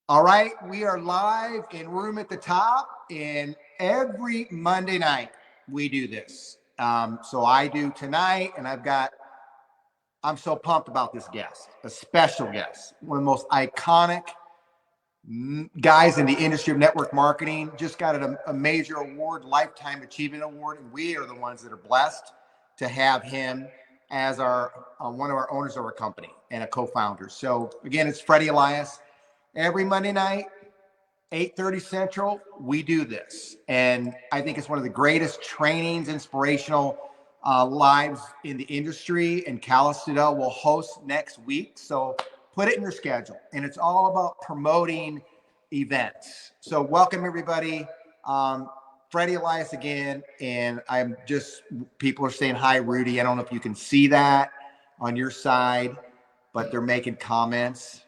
All right, we are live in Room at the Top, and every Monday night we do this. So I do tonight, and I'm so pumped about this guest, a special guest, one of the most iconic guys in the industry of network marketing. Just got a major award, Lifetime Achievement Award, and we are the ones that are blessed to have him as our one of our owners of our company and a co-founder. So again, it's Freddy Elias. Every Monday night, 8:30 Central, we do this. And I think it's one of the greatest trainings, inspirational lives in the industry. And Cal Studel will host next week. So put it in your schedule. And it's all about promoting events. So welcome, everybody. Freddy Elias again. And people are saying, hi, Rudy. I don't know if you can see that on your side, but they're making comments.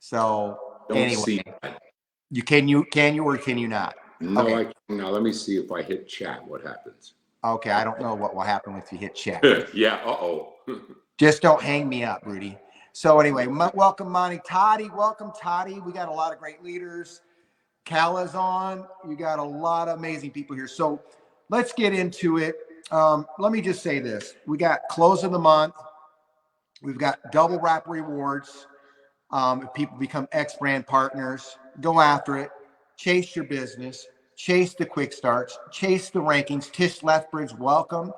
So anyway, can you or can you not? No, okay. I can. Now let me see if I hit chat. What happens? Okay, I don't know what will happen if you hit chat. Yeah. Just don't hang me up, Rudy. So anyway, welcome, Monty. Toddy, welcome, Toddy. We got a lot of great leaders. Cal is on. You got a lot of amazing people here. So let's get into it. Let me just say this: we got close of the month. We've got double wrap rewards. If people become X-brand partners, go after it, chase your business, chase the quick starts, chase the rankings. Tish Lethbridge, welcome,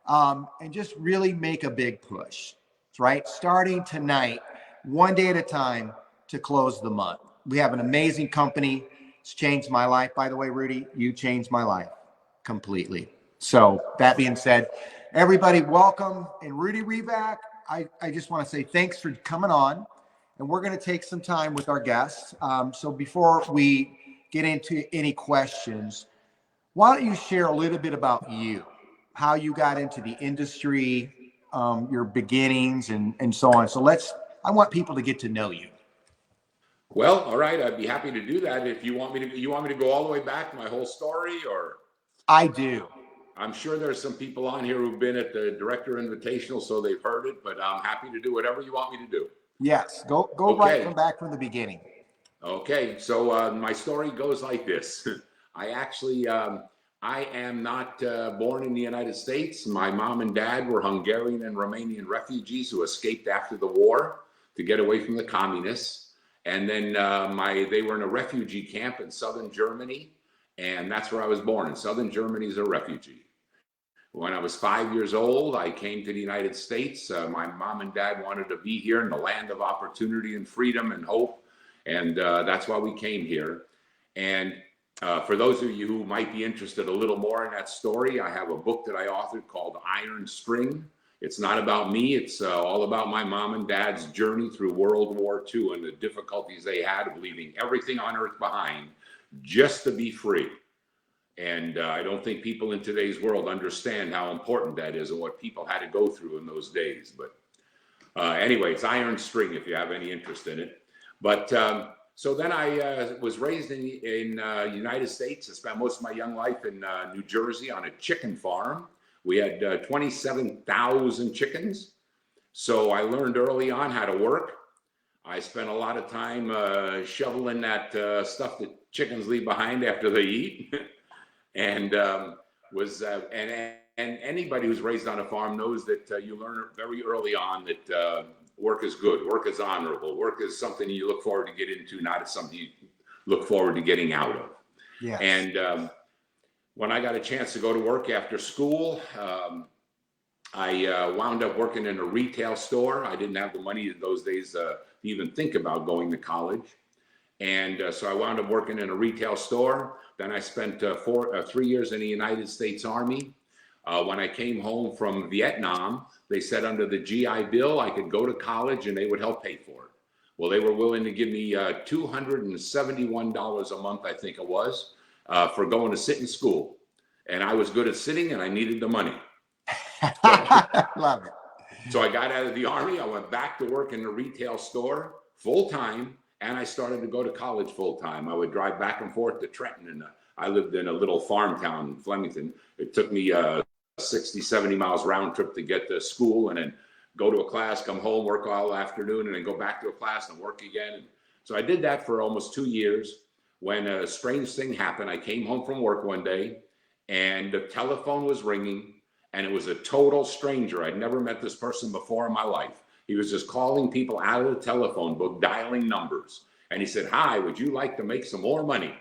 and just really make a big push, right? Starting tonight, one day at a time to close the month. We have an amazing company. It's changed my life. By the way, Rudy, you changed my life completely. So that being said, everybody welcome. And Rudy Revak, I just want to say thanks for coming on. And we're going to take some time with our guests. So before we get into any questions, why don't you share a little bit about you, how you got into the industry, your beginnings, and so on. So I want people to get to know you. Well, all right, I'd be happy to do that. If you want me to go all the way back, my whole story, or? I do. I'm sure there's some people on here who've been at the Director Invitational, so they've heard it, but I'm happy to do whatever you want me to do. Yes, go okay. Right back from the beginning. Okay, so my story goes like this. I am not born in the United States. My mom and dad were Hungarian and Romanian refugees who escaped after the war to get away from the communists. And then they were in a refugee camp in southern Germany, and that's where I was born, in southern Germany as a refugee. When I was 5 years old, I came to the United States. My mom and dad wanted to be here in the land of opportunity and freedom and hope. And that's why we came here. And for those of you who might be interested a little more in that story, I have a book that I authored called Iron String. It's not about me. It's all about my mom and dad's journey through World War II and the difficulties they had of leaving everything on earth behind just to be free. And I don't think people in today's world understand how important that is and what people had to go through in those days. But anyway, it's Iron String if you have any interest in it. But so then I was raised in the United States. I spent most of my young life in New Jersey on a chicken farm. We had 27,000 chickens. So I learned early on how to work. I spent a lot of time shoveling that stuff that chickens leave behind after they eat. And anybody who's raised on a farm knows that you learn very early on that work is good, work is honorable, work is something you look forward to get into, not as something you look forward to getting out of. Yes. And when I got a chance to go to work after school, I wound up working in a retail store. I didn't have the money in those days to even think about going to college. And so I wound up working in a retail store. Then I spent 3 years in the United States Army. When I came home from Vietnam, they said under the GI Bill, I could go to college and they would help pay for it. Well, they were willing to give me $271 a month, I think it was, for going to sit in school. And I was good at sitting and I needed the money. Love it. So I got out of the Army. I went back to work in the retail store full time. And I started to go to college full time. I would drive back and forth to Trenton. And I lived in a little farm town in Flemington. It took me 60, 70 miles round trip to get to school and then go to a class, come home, work all afternoon, and then go back to a class and work again. And So I did that for almost 2 years when a strange thing happened. I came home from work one day and the telephone was ringing, and it was a total stranger. I'd never met this person before in my life. He was just calling people out of the telephone book, dialing numbers. And he said, "Hi, would you like to make some more money?"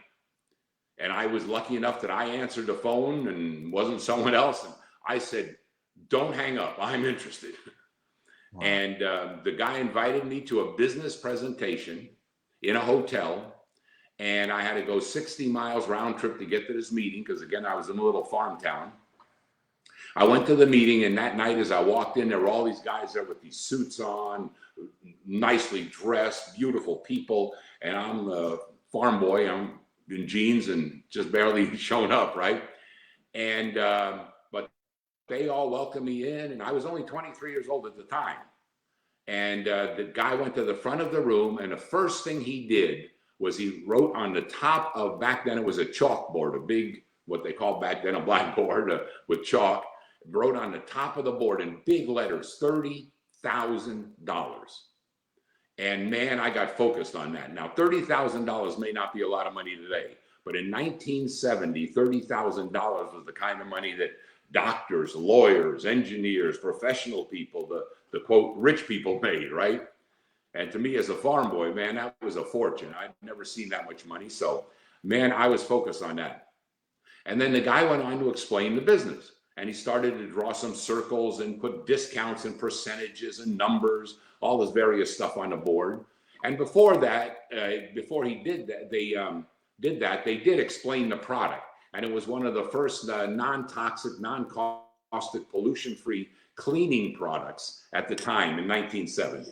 And I was lucky enough that I answered the phone and wasn't someone else. And I said, "Don't hang up. I'm interested." Wow. And the guy invited me to a business presentation in a hotel. And I had to go 60 miles round trip to get to this meeting because, again, I was in a little farm town. I went to the meeting, and that night as I walked in, there were all these guys there with these suits on, nicely dressed, beautiful people. And I'm a farm boy. I'm in jeans and just barely shown up, right? And but they all welcomed me in, and I was only 23 years old at the time. And the guy went to the front of the room, and the first thing he did was he wrote on the top of, back then it was a chalkboard, a big, what they called back then a blackboard with chalk, wrote on the top of the board in big letters, $30,000. And man, I got focused on that. Now, $30,000 may not be a lot of money today, but in 1970, $30,000 was the kind of money that doctors, lawyers, engineers, professional people, the quote, rich people made, right? And to me as a farm boy, man, that was a fortune. I'd never seen that much money. So, man, I was focused on that. And then the guy went on to explain the business. And he started to draw some circles and put discounts and percentages and numbers, all this various stuff on the board. And before that, before he did that, they did explain the product. And it was one of the first non-toxic, non-caustic, pollution-free cleaning products at the time in 1970.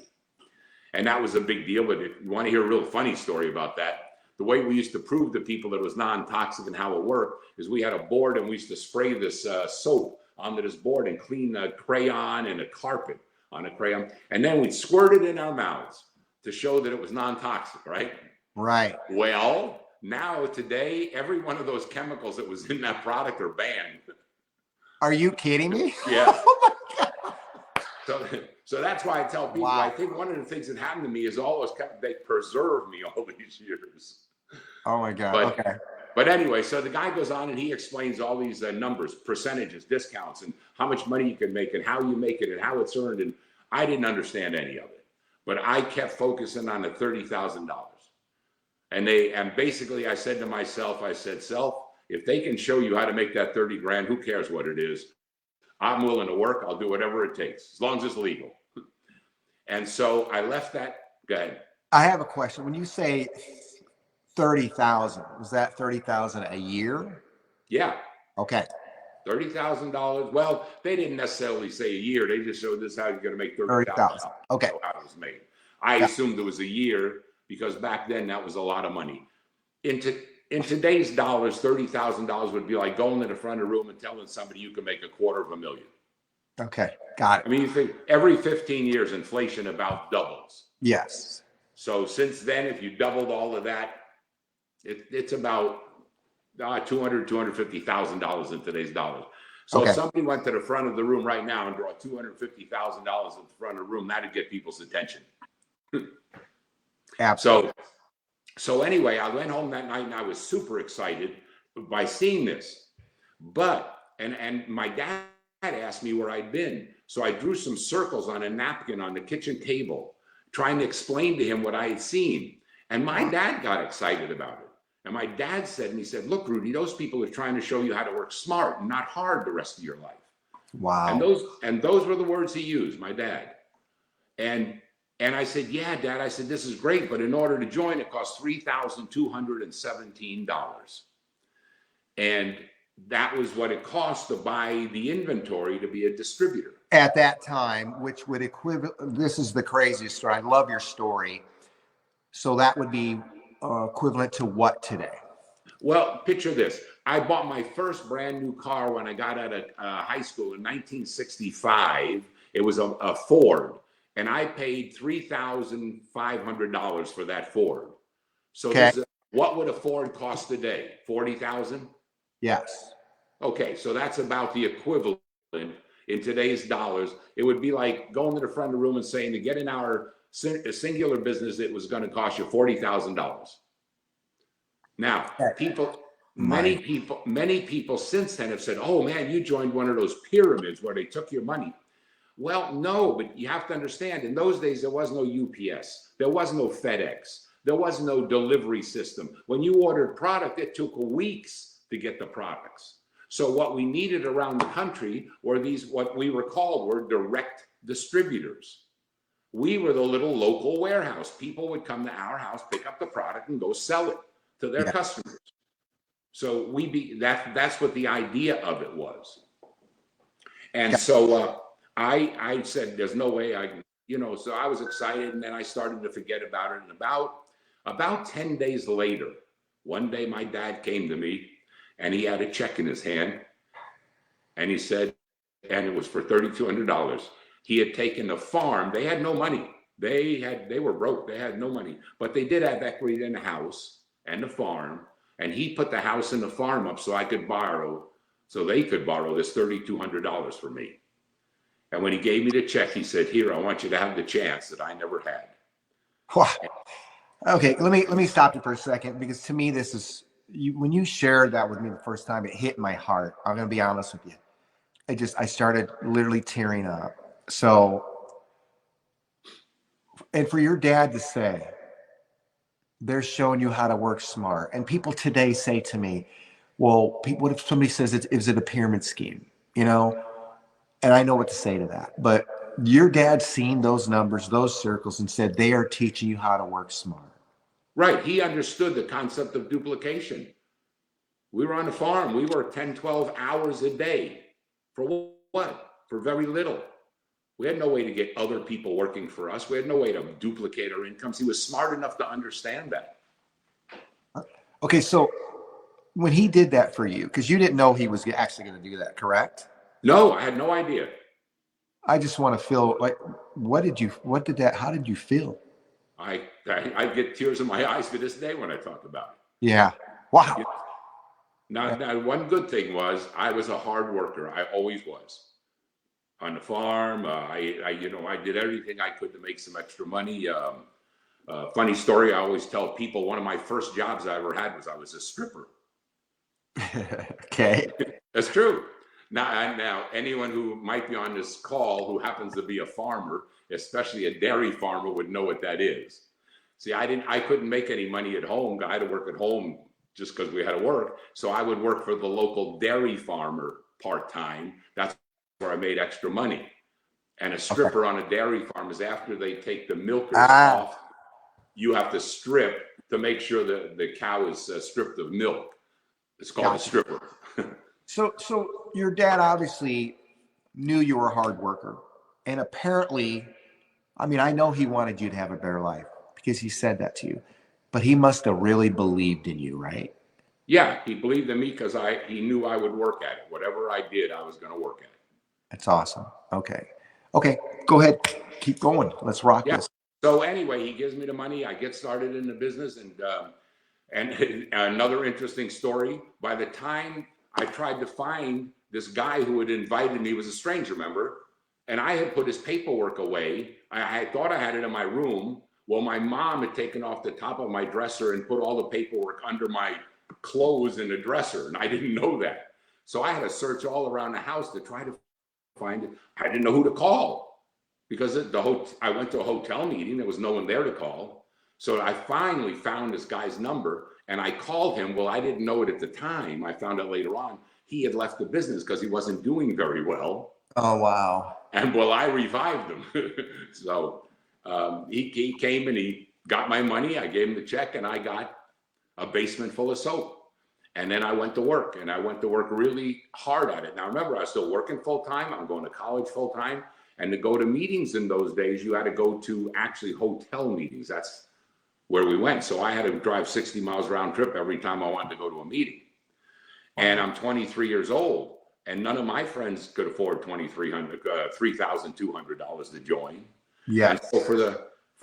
And that was a big deal. But if you want to hear a real funny story about that, the way we used to prove to people that it was non-toxic and how it worked is we had a board and we used to spray this soap onto this board and clean a crayon and a carpet on a crayon. And then we'd squirt it in our mouths to show that it was non-toxic, right? Right. Well, now today, every one of those chemicals that was in that product are banned. Are you kidding me? Yeah. Oh my God. So that's why I tell people, wow. I think one of the things that happened to me is all those, they preserved me all these years. Oh my God. Okay. But anyway, so the guy goes on and he explains all these numbers, percentages, discounts, and how much money you can make and how you make it and how it's earned. And I didn't understand any of it, but I kept focusing on the $30,000. And basically I said to myself, I said, self, if they can show you how to make that 30 grand, who cares what it is? I'm willing to work. I'll do whatever it takes, as long as it's legal. And so I left that. Go ahead. I have a question. When you say 30,000, was that 30,000 a year? Yeah. Okay. $30,000. Well, they didn't necessarily say a year. They just showed this how you're going to make $30,000. Okay. So how it was made. I assumed it was a year because back then that was a lot of money. In today's dollars, $30,000 would be like going to the front of the room and telling somebody you can make $250,000. Okay, got it. I mean, you think every 15 years, inflation about doubles. Yes. So since then, if you doubled all of that, it's about $250,000 in today's dollars. So if somebody went to the front of the room right now and brought $250,000 at the front of the room, that'd get people's attention. Absolutely. So anyway, I went home that night and I was super excited by seeing this. But, and my dad asked me where I'd been. So I drew some circles on a napkin on the kitchen table, trying to explain to him what I had seen. And my dad got excited about it. And my dad said, and he said, look, Rudy, those people are trying to show you how to work smart and not hard the rest of your life. Wow. And those were the words he used, my dad. And I said, yeah, Dad, I said, this is great, but in order to join, it costs $3,217. And that was what it cost to buy the inventory to be a distributor. At that time, which would this is the craziest story. I love your story. So that would be equivalent to what today? Well, picture this. I bought my first brand new car when I got out of high school in 1965. It was a Ford. And I paid $3,500 for that Ford. So what would a Ford cost today? $40,000? Yes. Okay, so that's about the equivalent in today's dollars. It would be like going to the front of the room and saying to get in our a singular business, it was going to cost you $40,000. Now, many people since then have said, oh man, you joined one of those pyramids where they took your money. Well, no, but you have to understand, in those days, there was no UPS. There was no FedEx. There was no delivery system. When you ordered product, it took weeks to get the products. So what we needed around the country were these, what we were called were direct distributors. We were the little local warehouse. People would come to our house, pick up the product, and go sell it to their customers. So that's what the idea of it was. And so I said, there's no way I can, so I was excited, and then I started to forget about it. And about 10 days later, one day my dad came to me, and he had a check in his hand, and he said, and it was for $3,200. He had taken a farm. They had no money. They were broke. They had no money, but they did have equity in the house and the farm. And he put the house and the farm up so they could borrow this $3,200 for me. And when he gave me the check, he said, here, I want you to have the chance that I never had. Wow. Okay, let me stop you for a second, because to me, this is, when you shared that with me the first time, it hit my heart. I'm going to be honest with you. I started literally tearing up. So, and for your dad to say, they're showing you how to work smart. And people today say to me, well, what if somebody says, is it a pyramid scheme? And I know what to say to that. But your dad seen those numbers, those circles, and said, they are teaching you how to work smart. Right. He understood the concept of duplication. We were on a farm. We worked 10, 12 hours a day. For what? For very little. We had no way to get other people working for us. We had no way to duplicate our incomes. He was smart enough to understand that. Okay, so when he did that for you, because you didn't know he was actually going to do that, correct? No, I had no idea. I just want to feel like, how did you feel? I get tears in my eyes to this day when I talk about it. Yeah. Wow. Now, one good thing was I was a hard worker. I always was. On the farm, I did everything I could to make some extra money. Funny story, I always tell people, one of my first jobs I ever had was I was a stripper. Okay. That's true. Now, anyone who might be on this call who happens to be a farmer, especially a dairy farmer, would know what that is. See, I couldn't make any money at home. I had to work at home just because we had to work. So I would work for the local dairy farmer part-time. That's where I made extra money. And a stripper on a dairy farm is after they take the milkers off, you have to strip to make sure that the cow is stripped of milk. It's called a stripper. So your dad obviously knew you were a hard worker, and apparently, I know he wanted you to have a better life because he said that to you, but he must have really believed in you, right? Yeah, he believed in me because he knew I would work at it. Whatever I did, I was going to work at it. That's awesome. Okay, go ahead, keep going. Let's rock this. So anyway, he gives me the money. I get started in the business, and another interesting story. By the time I tried to find this guy who had invited me, was a stranger, remember? And I had put his paperwork away. I thought I had it in my room. Well, my mom had taken off the top of my dresser and put all the paperwork under my clothes in the dresser, and I didn't know that. So I had to search all around the house to try to find it. I didn't know who to call because I went to a hotel meeting. There was no one there to call. So I finally found this guy's number, and I called him. Well, I didn't know it at the time. I found out later on. He had left the business because he wasn't doing very well. Oh, wow. And well, I revived him. So he came and he got my money. I gave him the check, and I got a basement full of soap. And then I went to work, and I went to work really hard at it. Now, remember, I was still working full time. I'm going to college full time. And to go to meetings in those days, you had to go to actually hotel meetings. That's where we went. So I had to drive 60 miles round trip every time I wanted to go to a meeting. And I'm 23 years old, and none of my friends could afford $3,200 to join. Yeah. And so for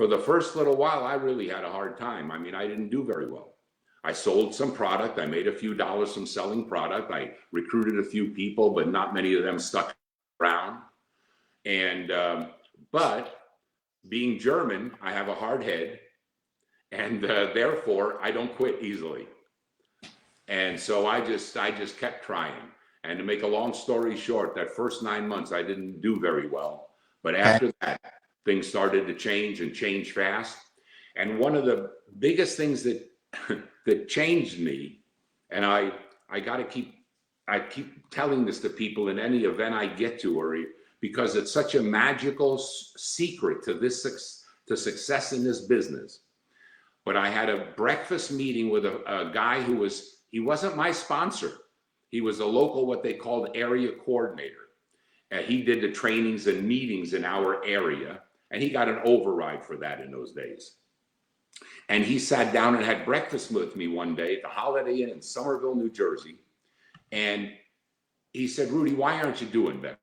the first little while, I really had a hard time. I didn't do very well. I sold some product. I made a few dollars from selling product. I recruited a few people, but not many of them stuck around. And but being German, I have a hard head, and therefore I don't quit easily. And so I just kept trying. And to make a long story short, that first 9 months I didn't do very well. But after that, things started to change and change fast. And one of the biggest things that that changed me, and I keep telling this to people in any event I get to, or because it's such a magical secret to success in this business. But I had a breakfast meeting with a guy he wasn't my sponsor. He was a local, what they called area coordinator. And he did the trainings and meetings in our area. And he got an override for that in those days. And he sat down and had breakfast with me one day at the Holiday Inn in Somerville, New Jersey. And he said, Rudy, why aren't you doing better?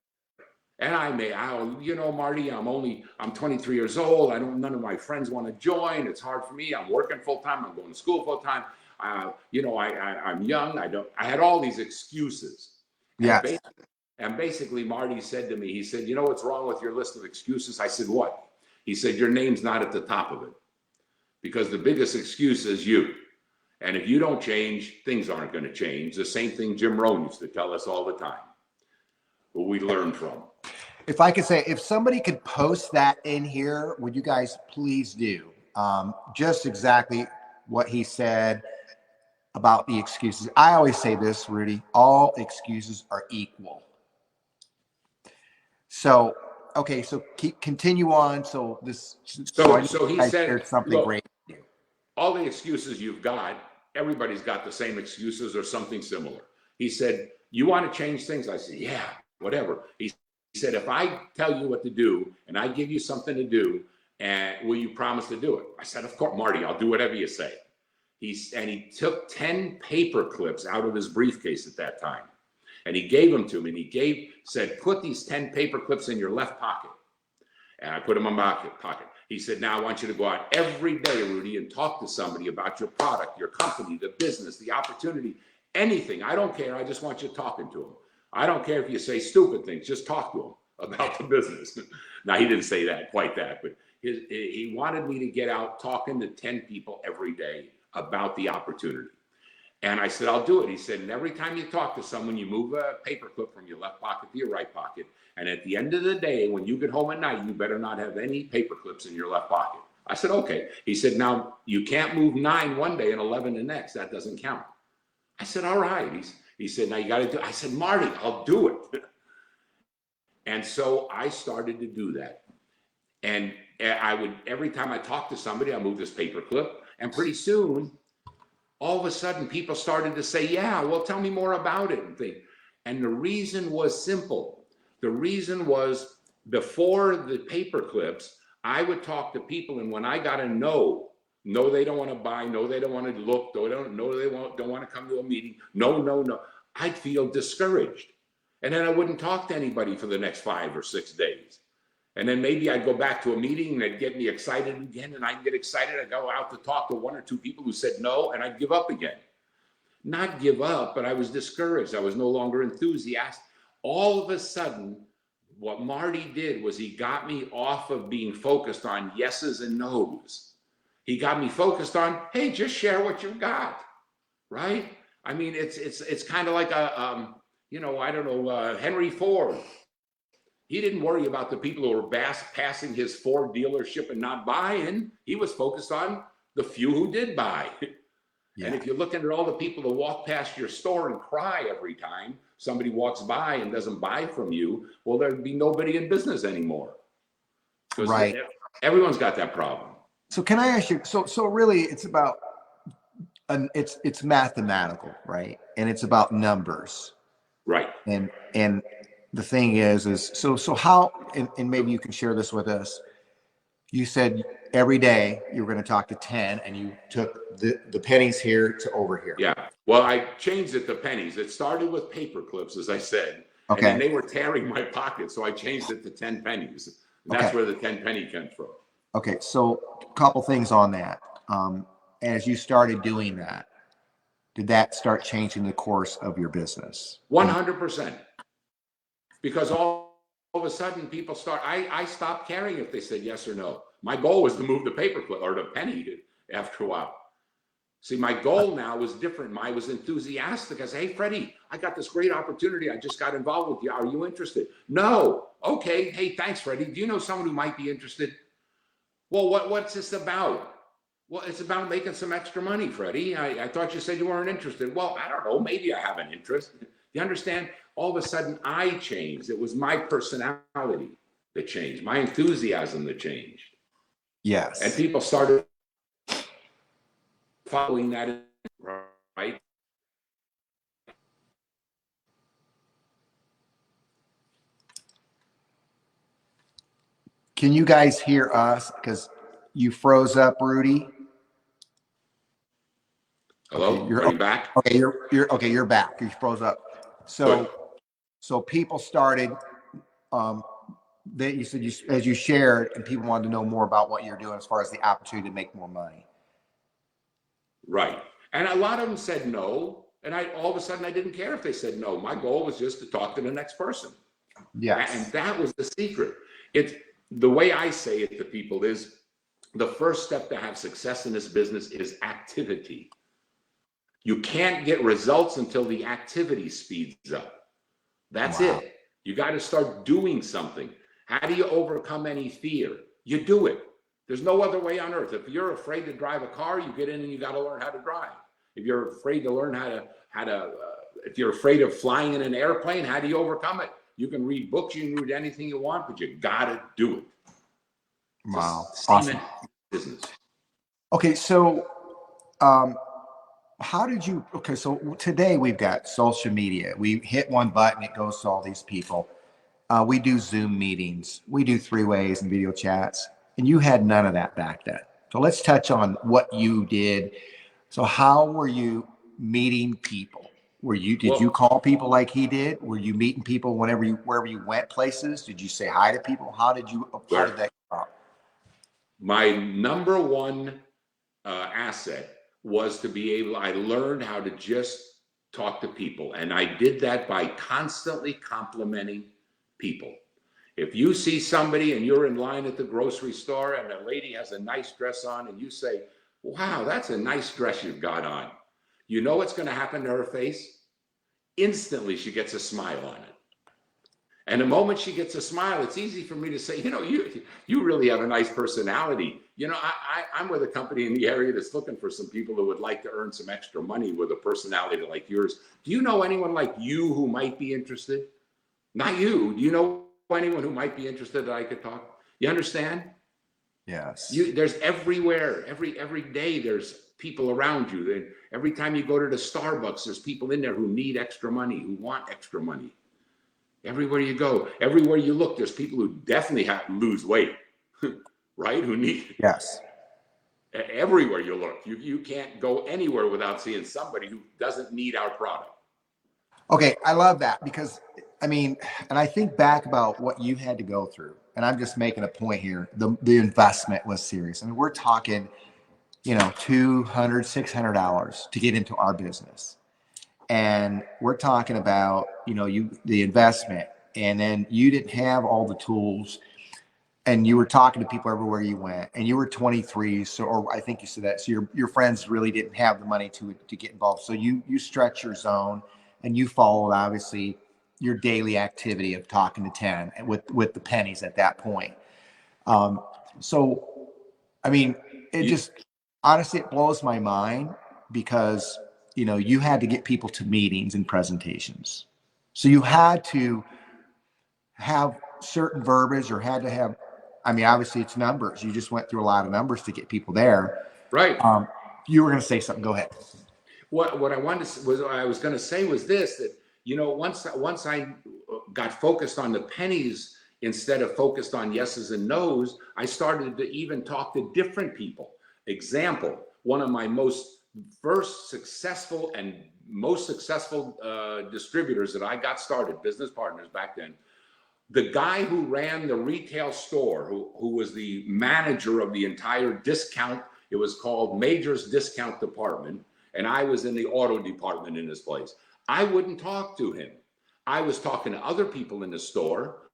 And Marty, I'm 23 years old. None of my friends want to join. It's hard for me. I'm working full time. I'm going to school full time. I'm young. I had all these excuses. Yeah. And basically Marty said to me, he said, you know what's wrong with your list of excuses? I said, what? He said, your name's not at the top of it, because the biggest excuse is you. And if you don't change, things aren't going to change. The same thing Jim Rohn used to tell us all the time, but we learn from. If I could say, if somebody could post that in here, would you guys please do? Just exactly what he said about the excuses. I always say this, Rudy, all excuses are equal. So, okay, so continue on. So he said something look, great. All the excuses you've got, everybody's got the same excuses or something similar. He said, you want to change things? I said, yeah, whatever. He said, if I tell you what to do and I give you something to do, and will you promise to do it? I said, of course, Marty, I'll do whatever you say. He took 10 paper clips out of his briefcase at that time, and he gave them to me, and said, put these 10 paper clips in your left pocket. And I put them in my pocket. He said, now I want you to go out every day, Rudy, and talk to somebody about your product, your company, the business, the opportunity, anything. I don't care. I just want you talking to them. I don't care if you say stupid things. Just talk to them about the business. Now, he didn't say that, quite that, but he wanted me to get out talking to 10 people every day about the opportunity. And I said, I'll do it. He said, and every time you talk to someone, you move a paperclip from your left pocket to your right pocket. And at the end of the day, when you get home at night, you better not have any paper clips in your left pocket. I said, okay. He said, now you can't move 9 one day and 11 the next. That doesn't count. I said, all right. He said, now you got to do it. I said, Marty, I'll do it. And so I started to do that. And every time I talked to somebody, I moved this paper clip. And pretty soon, all of a sudden, people started to say, yeah, well, tell me more about it. And the reason was simple. The reason was, before the paper clips, I would talk to people, and when I got a no, they don't want to buy, no, they don't want to look, they don't want to come to a meeting, no, I'd feel discouraged. And then I wouldn't talk to anybody for the next 5 or 6 days. And then maybe I'd go back to a meeting and it'd get me excited again, and I'd get excited. I'd go out to talk to 1 or 2 people who said no, and I'd give up again. Not give up, but I was discouraged. I was no longer enthusiastic. All of a sudden, what Marty did was he got me off of being focused on yeses and nos. He got me focused on, hey, just share what you've got, right? I mean, it's kind of like Henry Ford. He didn't worry about the people who were passing his Ford dealership and not buying. He was focused on the few who did buy. Yeah. And if you're looking at all the people that walk past your store and cry every time somebody walks by and doesn't buy from you, well, there'd be nobody in business anymore. Right. Everyone's got that problem. So can I ask you, so really it's about, it's mathematical, right? And it's about numbers. Right. And the thing is so how, and maybe you can share this with us. You said every day you were going to talk to 10, and you took the pennies here to over here. Yeah. Well, I changed it to pennies. It started with paper clips, as I said. Okay. And then they were tearing my pocket. So I changed it to 10 pennies. And that's where the 10 penny comes from. Okay. So a couple things on that. As you started doing that, did that start changing the course of your business? 100%. Because all of a sudden people start, I stopped caring if they said yes or no. My goal was to move the paperclip or the penny after a while. See, my goal now was different. I was enthusiastic. I said, hey, Freddie, I got this great opportunity. I just got involved with you. Are you interested? No. Okay. Hey, thanks, Freddie. Do you know someone who might be interested? Well, what's this about? Well, it's about making some extra money, Freddie. I thought you said you weren't interested. Well, I don't know. Maybe I have an interest. You understand? All of a sudden, I changed. It was my personality that changed, my enthusiasm that changed. Yes. And people started following that, right? Can you guys hear us? Because you froze up, Rudy. Hello, okay, are you back? Okay, you're back. You froze up. So people started. That you said as you shared, and people wanted to know more about what you're doing as far as the opportunity to make more money. Right, and a lot of them said no, and all of a sudden I didn't care if they said no. My goal was just to talk to the next person. Yes, and that was the secret. It's the way I say it to people is the first step to have success in this business is activity. You can't get results until the activity speeds up. That's it. You got to start doing something. How do you overcome any fear? You do it. There's no other way on earth. If you're afraid to drive a car, you get in and you got to learn how to drive. If you're afraid to learn if you're afraid of flying in an airplane, how do you overcome it? You can read books, you can read anything you want, but you got to do it. Wow. Awesome. Business. Okay. So, how did you, so today we've got social media. We hit one button, it goes to all these people. We do Zoom meetings. We do 3-ways and video chats, and you had none of that back then. So let's touch on what you did. So how were you meeting people? Did you call people like he did? Were you meeting people wherever you went places? Did you say hi to people? How did that come out? My number one asset was to be able, I learned how to just talk to people. And I did that by constantly complimenting people. If you see somebody and you're in line at the grocery store and a lady has a nice dress on and you say, wow, that's a nice dress you've got on. You know what's going to happen to her face? Instantly, she gets a smile on it. And the moment she gets a smile, it's easy for me to say, you know, you really have a nice personality. You know, I'm with a company in the area that's looking for some people who would like to earn some extra money with a personality like yours. Do you know anyone like you who might be interested? Not you. Do you know anyone who might be interested that I could talk? You understand? Yes. There's everywhere, every day there's people around you. Every time you go to the Starbucks, there's people in there who need extra money, who want extra money. Everywhere you go, everywhere you look, there's people who definitely have to lose weight, right? Who need. Yes. Everywhere you look, you can't go anywhere without seeing somebody who doesn't need our product. Okay, I love that because, I mean, and I think back about what you had to go through, and I'm just making a point here. The investment was serious. I mean, we're talking, $200, $600 to get into our business. And we're talking about, the investment, and then you didn't have all the tools, and you were talking to people everywhere you went, and you were 23. So, or I think you said that. So your friends really didn't have the money to get involved. So you stretch your zone, and you followed obviously your daily activity of talking to 10 with the pennies at that point. So, I mean, honestly, it blows my mind because you had to get people to meetings and presentations. So you had to have certain verbiage or had to have, obviously it's numbers. You just went through a lot of numbers to get people there. Right. You were going to say something. Go ahead. What I wanted to, I was going to say was this, that, once I got focused on the pennies instead of focused on yeses and nos, I started to even talk to different people. Example, one of my most successful distributors that I got started, business partners back then, the guy who ran the retail store, who was the manager of the entire discount, it was called Major's Discount Department, and I was in the auto department in this place. I wouldn't talk to him. I was talking to other people in the store,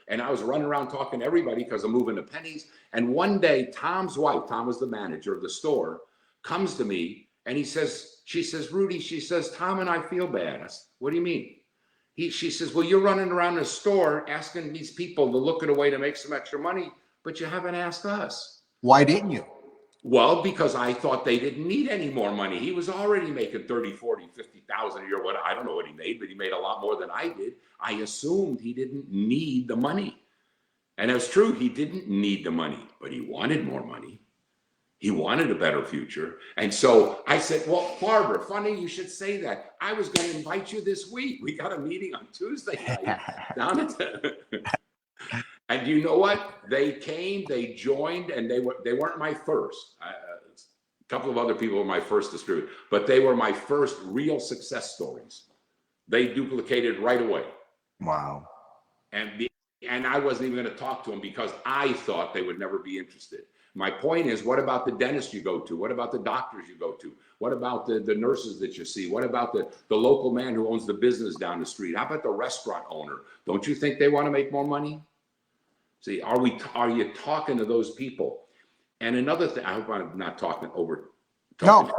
And I was running around talking to everybody because I'm moving the pennies. And one day, Tom's wife, Tom was the manager of the store, comes to me and she says, Rudy, she says, Tom and I feel bad. I said, what do you mean? She says, well, you're running around the store asking these people to look at a way to make some extra money, but you haven't asked us. Why didn't you? Well, because I thought they didn't need any more money. He was already making 30, 40, 50,000 a year. What, I don't know what he made, but he made a lot more than I did. I assumed he didn't need the money. And it's true, he didn't need the money, but he wanted more money. He wanted a better future. And so I said, well, Barbara, funny you should say that. I was going to invite you this week. We got a meeting on Tuesday night down at the... And you know what? They came, they joined, and they weren't my first. A couple of other people were my first distributor, but they were my first real success stories. They duplicated right away. Wow. And I wasn't even going to talk to them because I thought they would never be interested. My point is, what about the dentist you go to? What about the doctors you go to? What about the nurses that you see? What about the local man who owns the business down the street? How about the restaurant owner? Don't you think they want to make more money? See, are you talking to those people? And another thing, I hope I'm not talking over. No,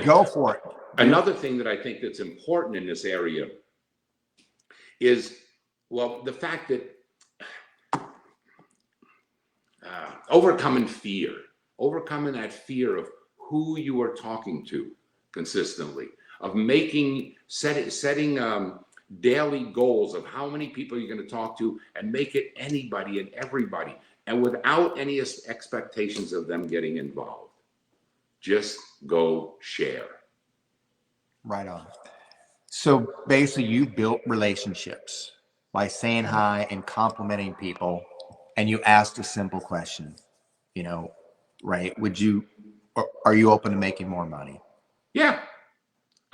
go for it. Another thing that I think that's important in this area is, well, the fact that overcoming that fear of who you are talking to consistently, of setting daily goals of how many people you're going to talk to and make it anybody and everybody, and without any expectations of them getting involved. Just go share. Right on. So basically you built relationships by saying hi and complimenting people, and you asked a simple question, right? Are you open to making more money? Yeah.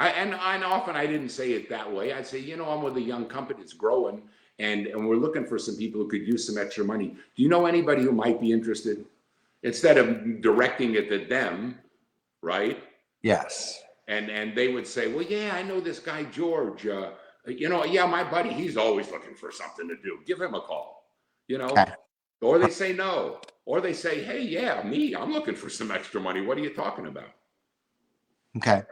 And often I didn't say it that way. I'd say, I'm with a young company that's growing and we're looking for some people who could use some extra money. Do you know anybody who might be interested? Instead of directing it to them, right? Yes. And they would say, well, yeah, I know this guy, George, yeah, my buddy, he's always looking for something to do. Give him a call, Okay. Or they say no, or they say, hey, yeah, I'm looking for some extra money. What are you talking about? Okay.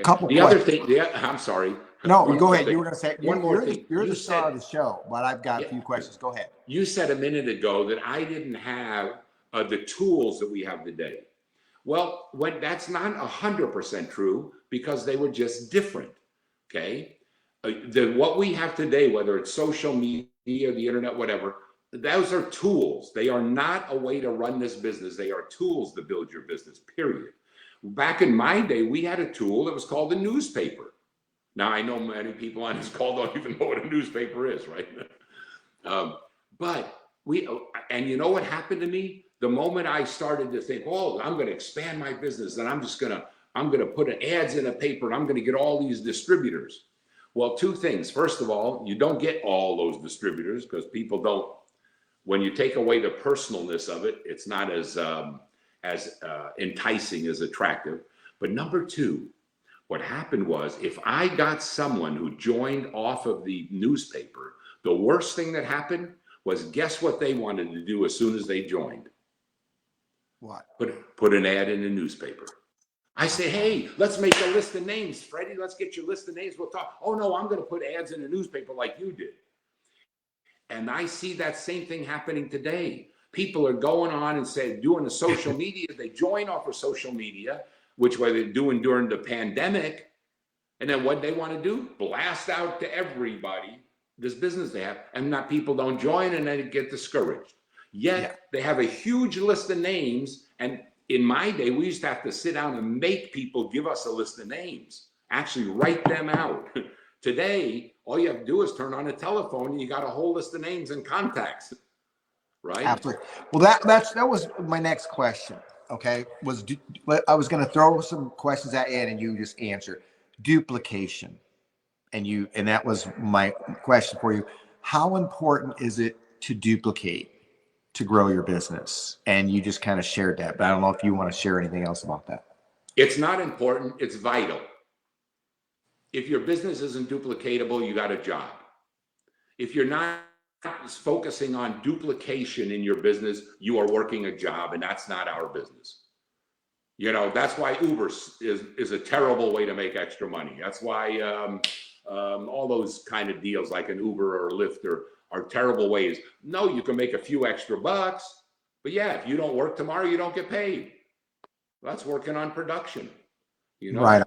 Other thing, I'm sorry. No, go ahead. You were going to say one more thing. You're the star of the show, but I've got a few questions. Go ahead. You said a minute ago that I didn't have the tools that we have today. Well, that's not 100% true because they were just different. Okay, what we have today, whether it's social media, the internet, whatever, those are tools. They are not a way to run this business. They are tools to build your business. Period. Back in my day, we had a tool that was called a newspaper. Now, I know many people on this call don't even know what a newspaper is, right? And you know what happened to me? The moment I started to think, I'm going to expand my business and I'm going to put ads in a paper and I'm going to get all these distributors. Well, two things. First of all, you don't get all those distributors because people don't, when you take away the personalness of it, it's not as enticing, as attractive. But number two, what happened was if I got someone who joined off of the newspaper, the worst thing that happened was, guess what they wanted to do as soon as they joined? What? Put an ad in the newspaper. I say, hey, let's make a list of names. Freddie, let's get your list of names. We'll talk. Oh, no, I'm going to put ads in the newspaper like you did. And I see that same thing happening today. People are going on and doing the social media. They join off of social media, which were they doing during the pandemic. And then what they want to do? Blast out to everybody this business they have. And people don't join and then get discouraged. Yet they have a huge list of names. And in my day, we used to have to sit down and make people give us a list of names, actually write them out. Today, all you have to do is turn on a telephone and you got a whole list of names and contacts, right? Absolutely. Well, that was my next question. Okay, I was going to throw some questions at you and you just answered duplication, and that was my question for you. How important is it to duplicate to grow your business? And you just kind of shared that, but I don't know if you want to share anything else about that. It's not important. It's vital. If your business isn't duplicatable, you got a job. If you're not focusing on duplication in your business, you are working a job, and that's not our business. You know, that's why Uber is a terrible way to make extra money. That's why all those kind of deals like an Uber or a Lyft are terrible ways. No, you can make a few extra bucks, but yeah, if you don't work tomorrow, you don't get paid. That's working on production. You know, Right.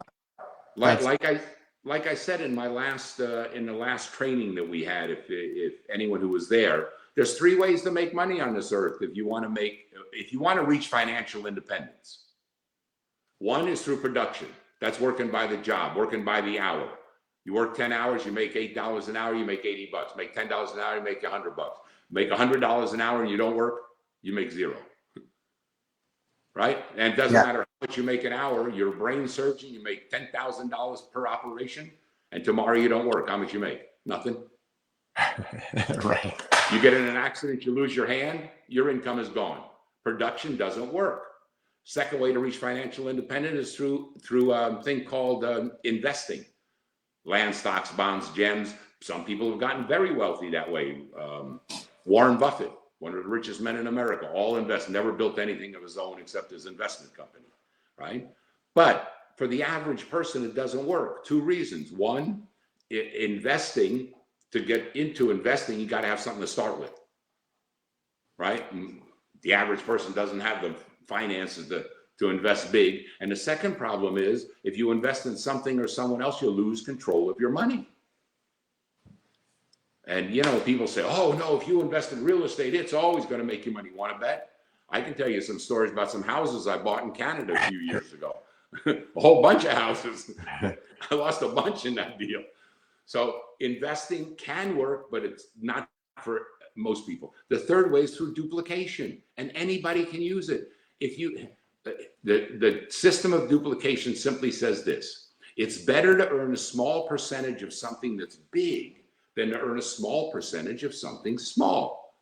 Like I said in my last in the last training that we had, if anyone who was there, there's 3 ways to make money on this earth if you want to reach financial independence. One is through production. That's working by the job, working by the hour. You work 10 hours, you make $8 an hour, you make 80 bucks. Make $10 an hour, you make 100 bucks. Make $100 an hour and you don't work, you make 0. Right? And it doesn't matter how much you make an hour, you're a brain surgeon, you make $10,000 per operation, and tomorrow you don't work. How much you make? Nothing. Right. You get in an accident, you lose your hand, your income is gone. Production doesn't work. Second way to reach financial independence is through a thing called investing. Land, stocks, bonds, gems. Some people have gotten very wealthy that way. Warren Buffett, one of the richest men in America, all invest, never built anything of his own except his investment company, right? But for the average person, it doesn't work. 2 reasons. One, investing, to get into investing, you got to have something to start with, right? The average person doesn't have the finances to invest big. And the second problem is if you invest in something or someone else, you'll lose control of your money. And, you know, people say, oh, no, if you invest in real estate, it's always going to make you money. Want to bet? I can tell you some stories about some houses I bought in Canada a few years ago. A whole bunch of houses. I lost a bunch in that deal. So investing can work, but it's not for most people. The third way is through duplication, and anybody can use it. If you, the system of duplication simply says this: it's better to earn a small percentage of something that's big than to earn a small percentage of something small.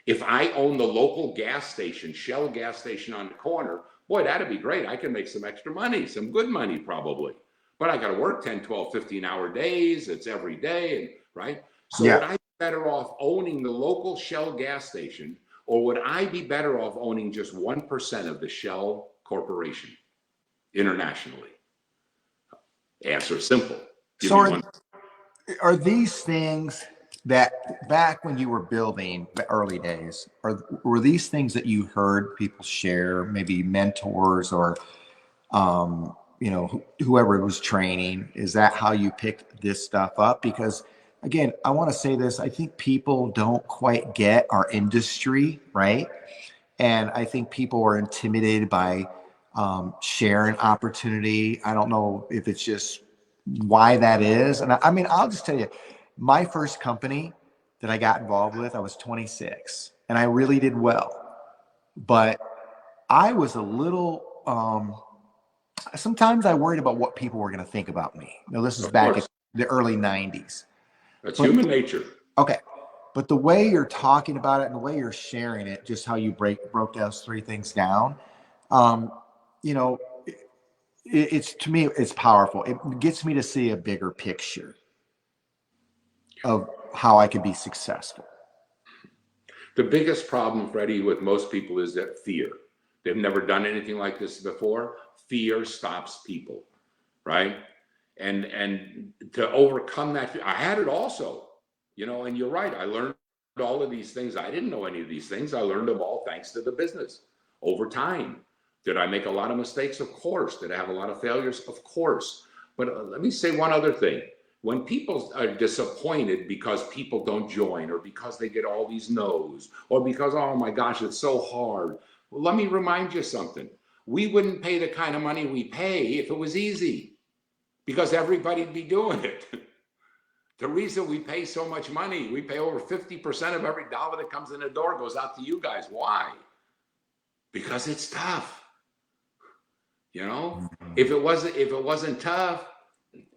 If I own the local gas station, Shell gas station on the corner, boy, that'd be great. I can make some extra money, some good money probably. But I got to work 10, 12, 15-hour days. It's every day, and right? So would I be better off owning the local Shell gas station, or would I be better off owning just 1% of the Shell Corporation internationally? Answer simple. So are these things that back when you were building the early days, were these things that you heard people share, maybe mentors or you know, whoever was training? Is that how you picked this stuff up? Because again, I want to say this, I think people don't quite get our industry, right? And I think people are intimidated by sharing opportunity. I don't know if it's just why that is. And I mean, I'll just tell you, my first company that I got involved with, I was 26 and I really did well, but I was a little, sometimes I worried about what people were going to think about me. Now, this is back in the early 90s. That's human nature. Okay. But the way you're talking about it and the way you're sharing it, just how you broke those 3 things down, you know, it's to me, it's powerful. It gets me to see a bigger picture of how I could be successful. The biggest problem, Freddie, with most people is that fear. They've never done anything like this before. Fear stops people, right? And to overcome that, I had it also, you know, and you're right. I learned all of these things. I didn't know any of these things. I learned them all thanks to the business over time. Did I make a lot of mistakes? Of course. Did I have a lot of failures? Of course. But let me say one other thing. When people are disappointed because people don't join, or because they get all these no's, or because, oh my gosh, it's so hard. Well, let me remind you something. We wouldn't pay the kind of money we pay if it was easy, because everybody'd be doing it. The reason we pay so much money, we pay over 50% of every dollar that comes in the door goes out to you guys. Why? Because it's tough. You know, if it wasn't tough,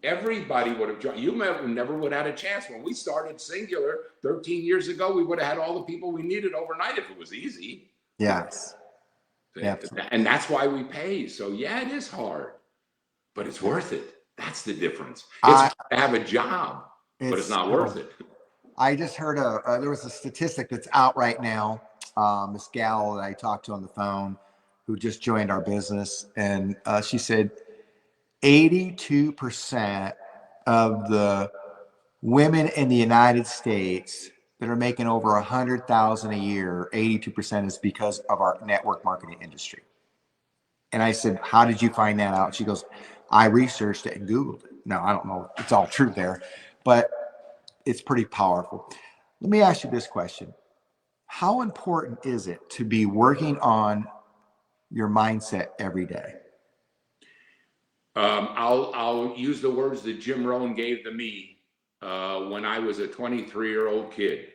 everybody would have joined. You never would have had a chance. When we started Xyngular 13 years ago, we would have had all the people we needed overnight if it was easy. Yes. And that's why we pay. So yeah, it is hard, but it's worth it. That's the difference. It's hard to have a job, but it's not worth it. I just heard there was a statistic that's out right now. This gal that I talked to on the phone who just joined our business, and she said 82% of the women in the United States that are making over 100,000 a year, 82% is because of our network marketing industry. And I said, how did you find that out? She goes, I researched it and Googled it. Now, I don't know if it's all true there, but it's pretty powerful. Let me ask you this question. How important is it to be working on your mindset every day? I'll use the words that Jim Rohn gave to me when I was a 23-year-old kid.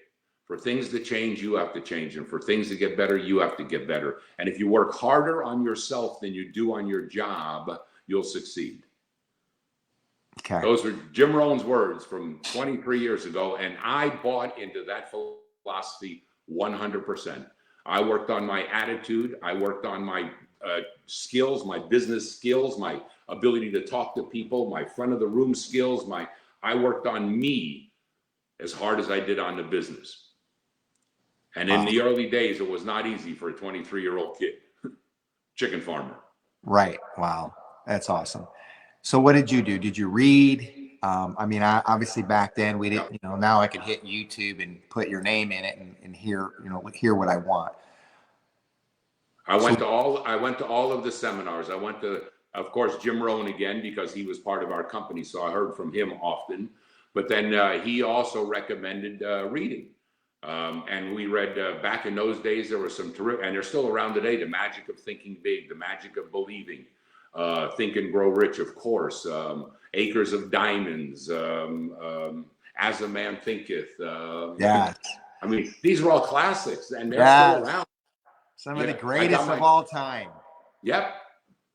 For things to change, you have to change. And for things to get better, you have to get better. And if you work harder on yourself than you do on your job, you'll succeed. Okay. Those are Jim Rohn's words from 23 years ago. And I bought into that philosophy 100%. I worked on my attitude. I worked on my skills, my business skills, my ability to talk to people, my front of the room skills. I worked on me as hard as I did on the business. And in the early days, it was not easy for a 23-year-old kid, chicken farmer. Right. Wow. That's awesome. So what did you do? Did you read? I mean, obviously back then we didn't, now I can hit YouTube and put your name in it and hear what I want. I went to all of the seminars. I went to, of course, Jim Rohn again, because he was part of our company. So I heard from him often, but then he also recommended reading. And we read back in those days, there were some terrific, and they're still around today, The Magic of Thinking Big, The Magic of Believing, Think and Grow Rich, of course, Acres of Diamonds, As a Man Thinketh. Yes. I mean, these are all classics, and they're still around. Some of the greatest of all time. Yep.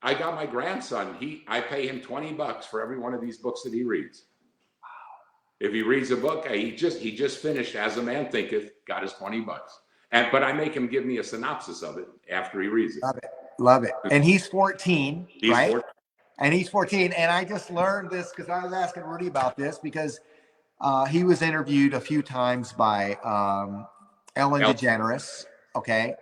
I got my grandson. I pay him $20 for every one of these books that he reads. If he reads a book, he just finished As a Man Thinketh, got his $20. But I make him give me a synopsis of it after he reads it. Love it. And he's 14, right? 14. And he's 14. And I just learned this because I was asking Rudy about this because he was interviewed a few times by Ellen DeGeneres. Okay.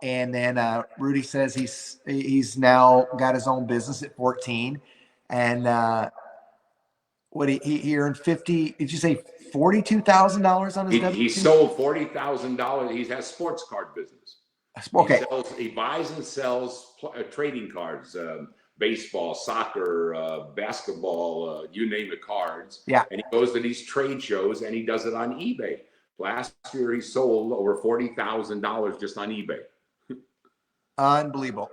And then Rudy says he's now got his own business at 14. And what he earned 50, did you say $42,000 on his W2? He sold $40,000. He has sports card business. Okay. He buys and sells trading cards, baseball, soccer, basketball, you name it, cards. Yeah. And he goes to these trade shows and he does it on eBay. Last year he sold over $40,000 just on eBay. Unbelievable.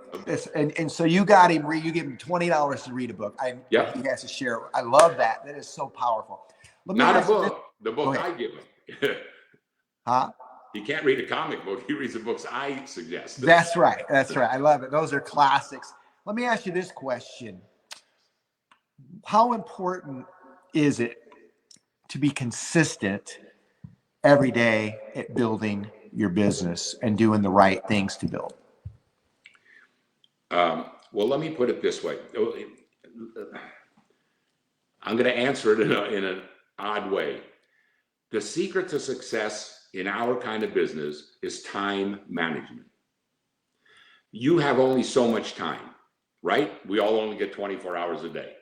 And so you got him, you give him $20 to read a book. He has to share. I love that. That is so powerful. Not a book. The book I give him. Huh? He can't read a comic book. He reads the books I suggest. That's right. That's right. I love it. Those are classics. Let me ask you this question. How important is it to be consistent every day at building your business and doing the right things to build? Well, let me put it this way. I'm going to answer it in an odd way. The secret to success in our kind of business is time management. You have only so much time, right? We all only get 24 hours a day.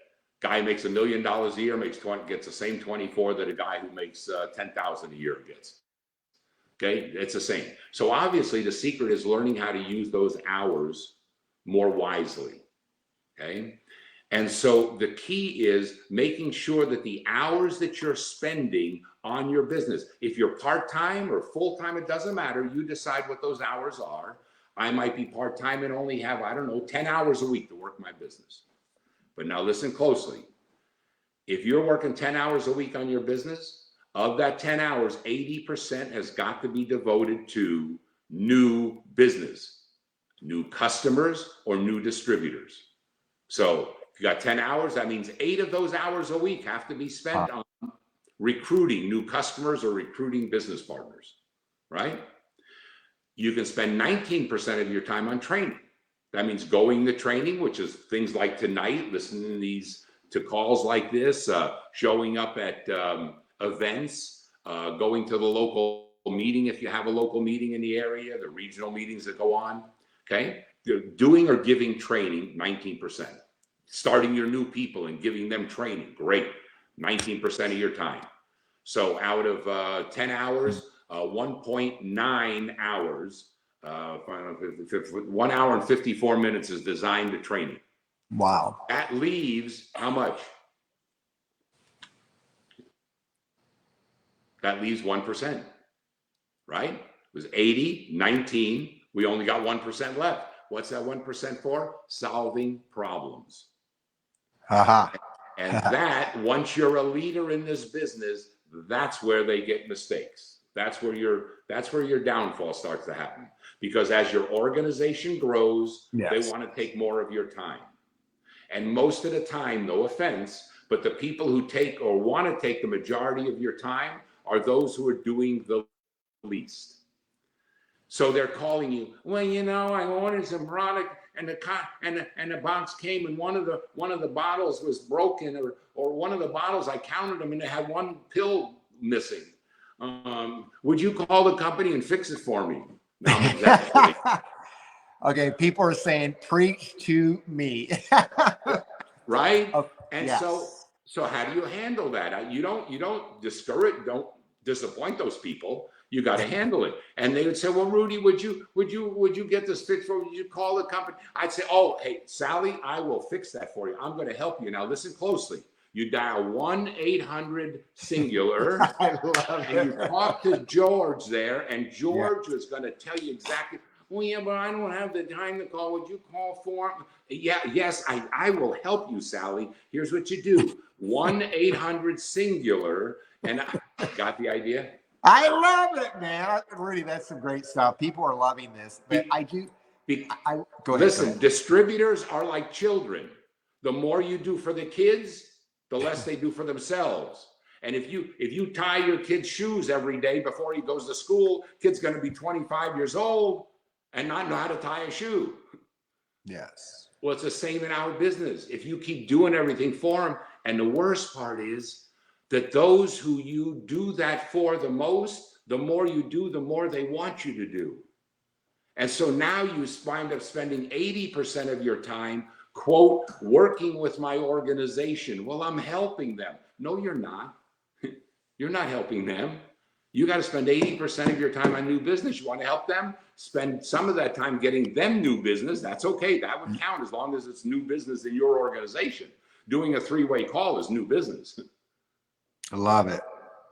Guy makes $1 million a year, gets the same 24 that a guy who makes 10,000 a year gets. Okay, it's the same. So obviously the secret is learning how to use those hours more wisely. Okay. And so the key is making sure that the hours that you're spending on your business, if you're part-time or full-time, it doesn't matter. You decide what those hours are. I might be part-time and only have, 10 hours a week to work my business. But now listen closely. If you're working 10 hours a week on your business, of that 10 hours, 80% has got to be devoted to new business. New customers or new distributors. So if you got 10 hours, that means 8 of those hours a week have to be spent on recruiting new customers or recruiting business partners, right? You can spend 19% of your time on training. That means going to training, which is things like tonight, listening to calls like this, showing up at events, going to the local meeting if you have a local meeting in the area, the regional meetings that go on, okay? Doing or giving training, 19%. Starting your new people and giving them training, great, 19% of your time. So out of 10 hours, 1.9 hours, 1 hour and 54 minutes is designed to training. Wow. That leaves how much? That leaves 1%, right? It was 80, 19. We only got 1% left. What's that 1% for? Solving problems. Haha. And that, once you're a leader in this business, that's where they get mistakes. That's where your downfall starts to happen. Because as your organization grows, Yes. they want to take more of your time. And most of the time, no offense, but the people who take or want to take the majority of your time are those who are doing the least. So they're calling you, well, you know, I ordered some product and the box came and one of the bottles was broken, or one of the bottles, I counted them and it had one pill missing. Would you call the company and fix it for me? Now I'm exaggerating. Okay, people are saying, preach to me. Right? Okay, And yes. so how do you handle that? You don't discourage, don't disappoint those people. You got to handle it. And they would say, well, Rudy, would you get this fixed for? Would you call the company? I'd say, oh, hey, Sally, I will fix that for you. I'm going to help you. Now listen closely. You dial 1-800-Xyngular and you talk to George there, and George is going to tell you exactly. Well, yeah, but I don't have the time to call. Would you call for him? Yeah, yes, I will help you, Sally. Here's what you do. 1-800-Xyngular. And I got the idea. I love it, man. Rudy, that's some great stuff. People are loving this. But go ahead. Listen, distributors are like children. The more you do for the kids, the less they do for themselves. And if you tie your kid's shoes every day before he goes to school, kid's going to be 25 years old and not know how to tie a shoe. Yes. Well, it's the same in our business. If you keep doing everything for them, and the worst part is that those who you do that for the most, the more you do, the more they want you to do. And so now you wind up spending 80% of your time, quote, working with my organization. Well, I'm helping them. No, you're not. You're not helping them. You got to spend 80% of your time on new business. You want to help them? Spend some of that time getting them new business. That's okay. That would count as long as it's new business in your organization. Doing a three-way call is new business. I love it.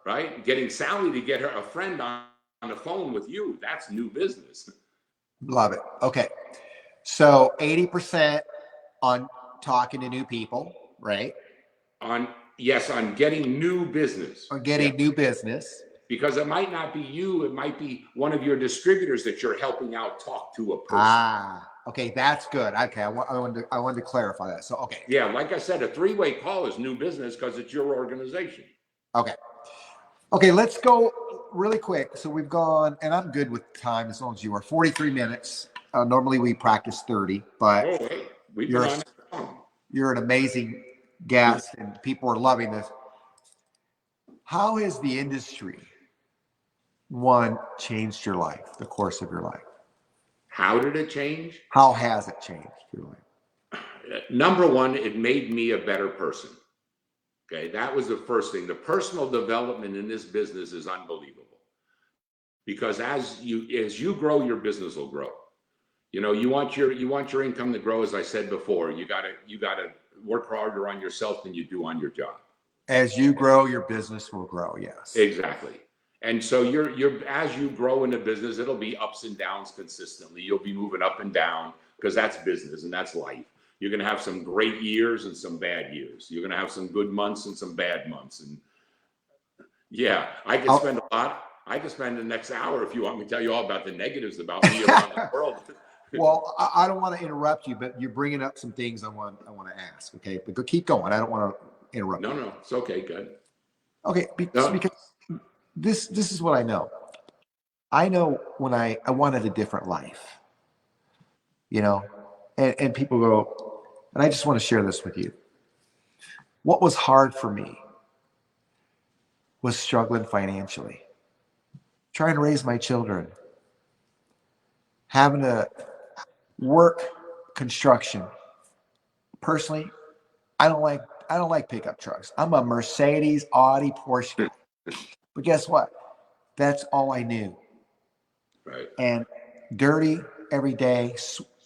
Right? Getting Sally to get her a friend on the phone with you, that's new business. Love it. Okay. So 80% on talking to new people, right? On getting new business. On getting new business. Because it might not be you, it might be one of your distributors that you're helping out talk to a person. Ah, okay, that's good. Okay, I wanted to clarify that. So, okay. Yeah, like I said, a three-way call is new business because it's your organization. Okay. Okay, let's go really quick. So we've gone, and I'm good with time as long as you are, 43 minutes. Normally we practice 30, but you're an amazing guest and people are loving this. How has the industry, changed your life, the course of your life? How did it change? How has it changed your life? Number one, it made me a better person. Okay, that was the first thing. The personal development in this business is unbelievable. Because as you grow, your business will grow. You know, you want your income to grow, as I said before. You gotta work harder on yourself than you do on your job. As you grow, your business will grow. Yes. Exactly. And so you're as you grow in the business, it'll be ups and downs consistently. You'll be moving up and down because that's business and that's life. You're going to have some great years and some bad years. You're going to have some good months and some bad months. And yeah, I could spend a lot. I could spend the next hour if you want me to tell you all about the negatives about me around the world. Well, I don't want to interrupt you, but you're bringing up some things I want to ask. Okay, but keep going. I don't want to interrupt. No, it's okay. Good. Okay, because this is what I know. I know when I wanted a different life, you know, and people go, and I just want to share this with you. What was hard for me was struggling financially, trying to raise my children, having to work construction. Personally, I don't like pickup trucks. I'm a Mercedes, Audi, Porsche guy. But guess what? That's all I knew. Right. And dirty every day,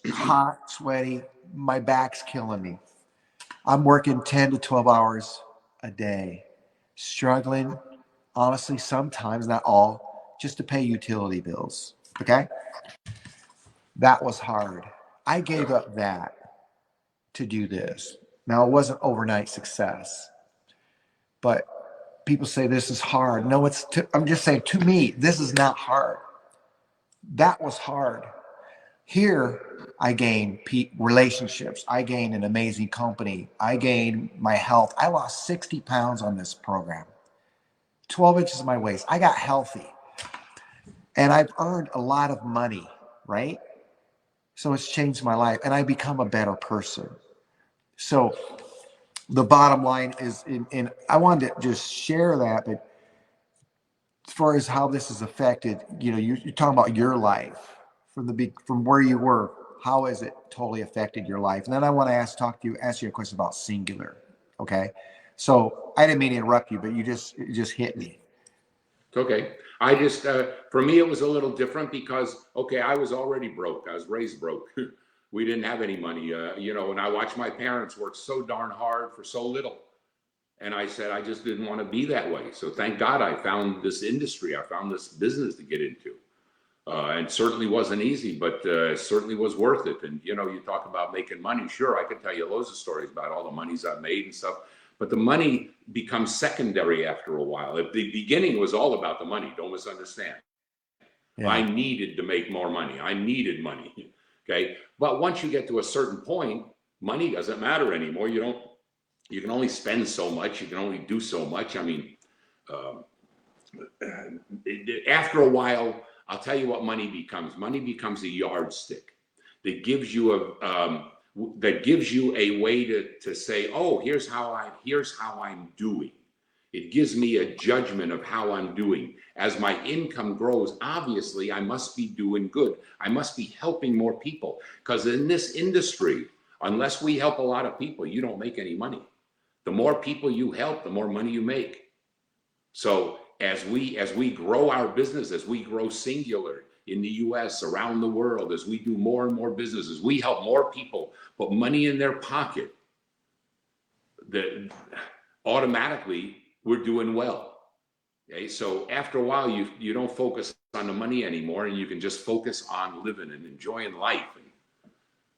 hot, sweaty. My back's killing me. I'm working 10 to 12 hours a day, struggling, honestly, sometimes, not all, just to pay utility bills. Okay? That was hard. I gave up that to do this. Now, it wasn't overnight success, but people say this is hard. No, I'm just saying, to me, this is not hard. That was hard. Here, I gained relationships. I gained an amazing company. I gained my health. I lost 60 pounds on this program, 12 inches of my waist. I got healthy. And I've earned a lot of money, right? So it's changed my life. And I've become a better person. So the bottom line is, I wanted to just share that, but as far as how this has affected, you're talking about your life from where you were. How has it totally affected your life? And then I want to ask you a question about Xyngular. Okay, so I didn't mean to interrupt you, but it just hit me. Okay. I just, for me, it was a little different because, okay, I was already broke. I was raised broke. We didn't have any money, and I watched my parents work so darn hard for so little. And I said, I just didn't want to be that way. So thank God I found this industry. I found this business to get into. And certainly wasn't easy, but certainly was worth it. And, you talk about making money. Sure, I could tell you loads of stories about all the monies I've made and stuff. But the money becomes secondary after a while. At the beginning was all about the money. Don't misunderstand. Yeah. I needed to make more money. I needed money. Okay. But once you get to a certain point, money doesn't matter anymore. You can only spend so much. You can only do so much. I mean, after a while, I'll tell you what money becomes. Money becomes a yardstick that gives you a way to say, oh, here's how I'm doing. It gives me a judgment of how I'm doing. As my income grows, obviously, I must be doing good. I must be helping more people, because in this industry, unless we help a lot of people, you don't make any money. The more people you help, the more money you make. So as we grow our business, as we grow Xyngular in the US, around the world, as we do more and more businesses, we help more people put money in their pocket, that automatically we're doing well. Okay, so after a while, you don't focus on the money anymore, and you can just focus on living and enjoying life.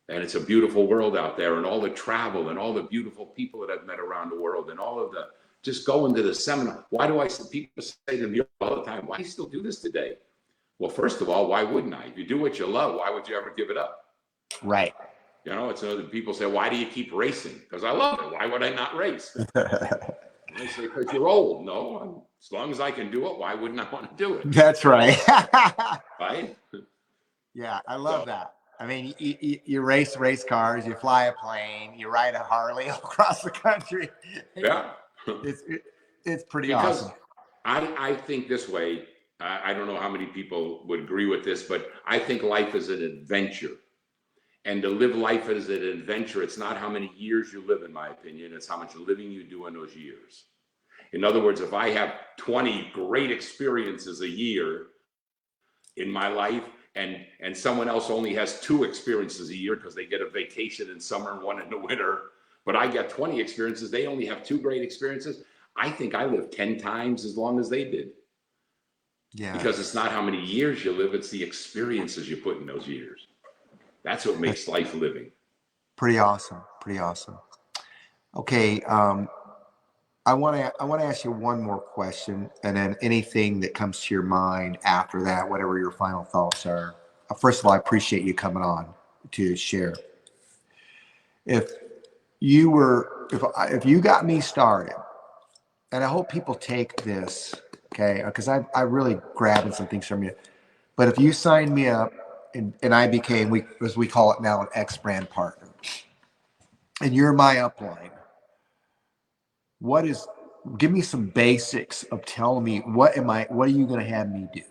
And it's a beautiful world out there, and all the travel and all the beautiful people that I've met around the world, and all of the just going to the seminar. Why do people say to me all the time, why do you still do this today? Well, first of all, why wouldn't I? If you do what you love, why would you ever give it up? Right. It's other people say, why do you keep racing? Because I love it. Why would I not race? I say, because you're old. No, as long as I can do it, why wouldn't I want to do it? That's right. Right? Yeah, I love that. I mean, you race cars, you fly a plane, you ride a Harley across the country. Yeah. It's pretty awesome. I think this way. I don't know how many people would agree with this, but I think life is an adventure. And to live life as an adventure, it's not how many years you live, in my opinion. It's how much living you do in those years. In other words, if I have 20 great experiences a year in my life, and someone else only has 2 experiences a year because they get a vacation in summer and one in the winter, but I got 20 experiences, they only have 2 great experiences, I think I lived 10 times as long as they did. Yeah. Because it's not how many years you live, it's the experiences you put in those years. That's what makes life living. Pretty awesome. Okay, I want to ask you one more question, and then anything that comes to your mind after that, whatever your final thoughts are. First of all, I appreciate you coming on to share. If you got me started, and I hope people take this, okay, because I really grabbing some things from you. But if you signed me up, and I became, as we call it now, an X brand partner, and you're my upline, what is give me some basics of telling me what are you going to have me do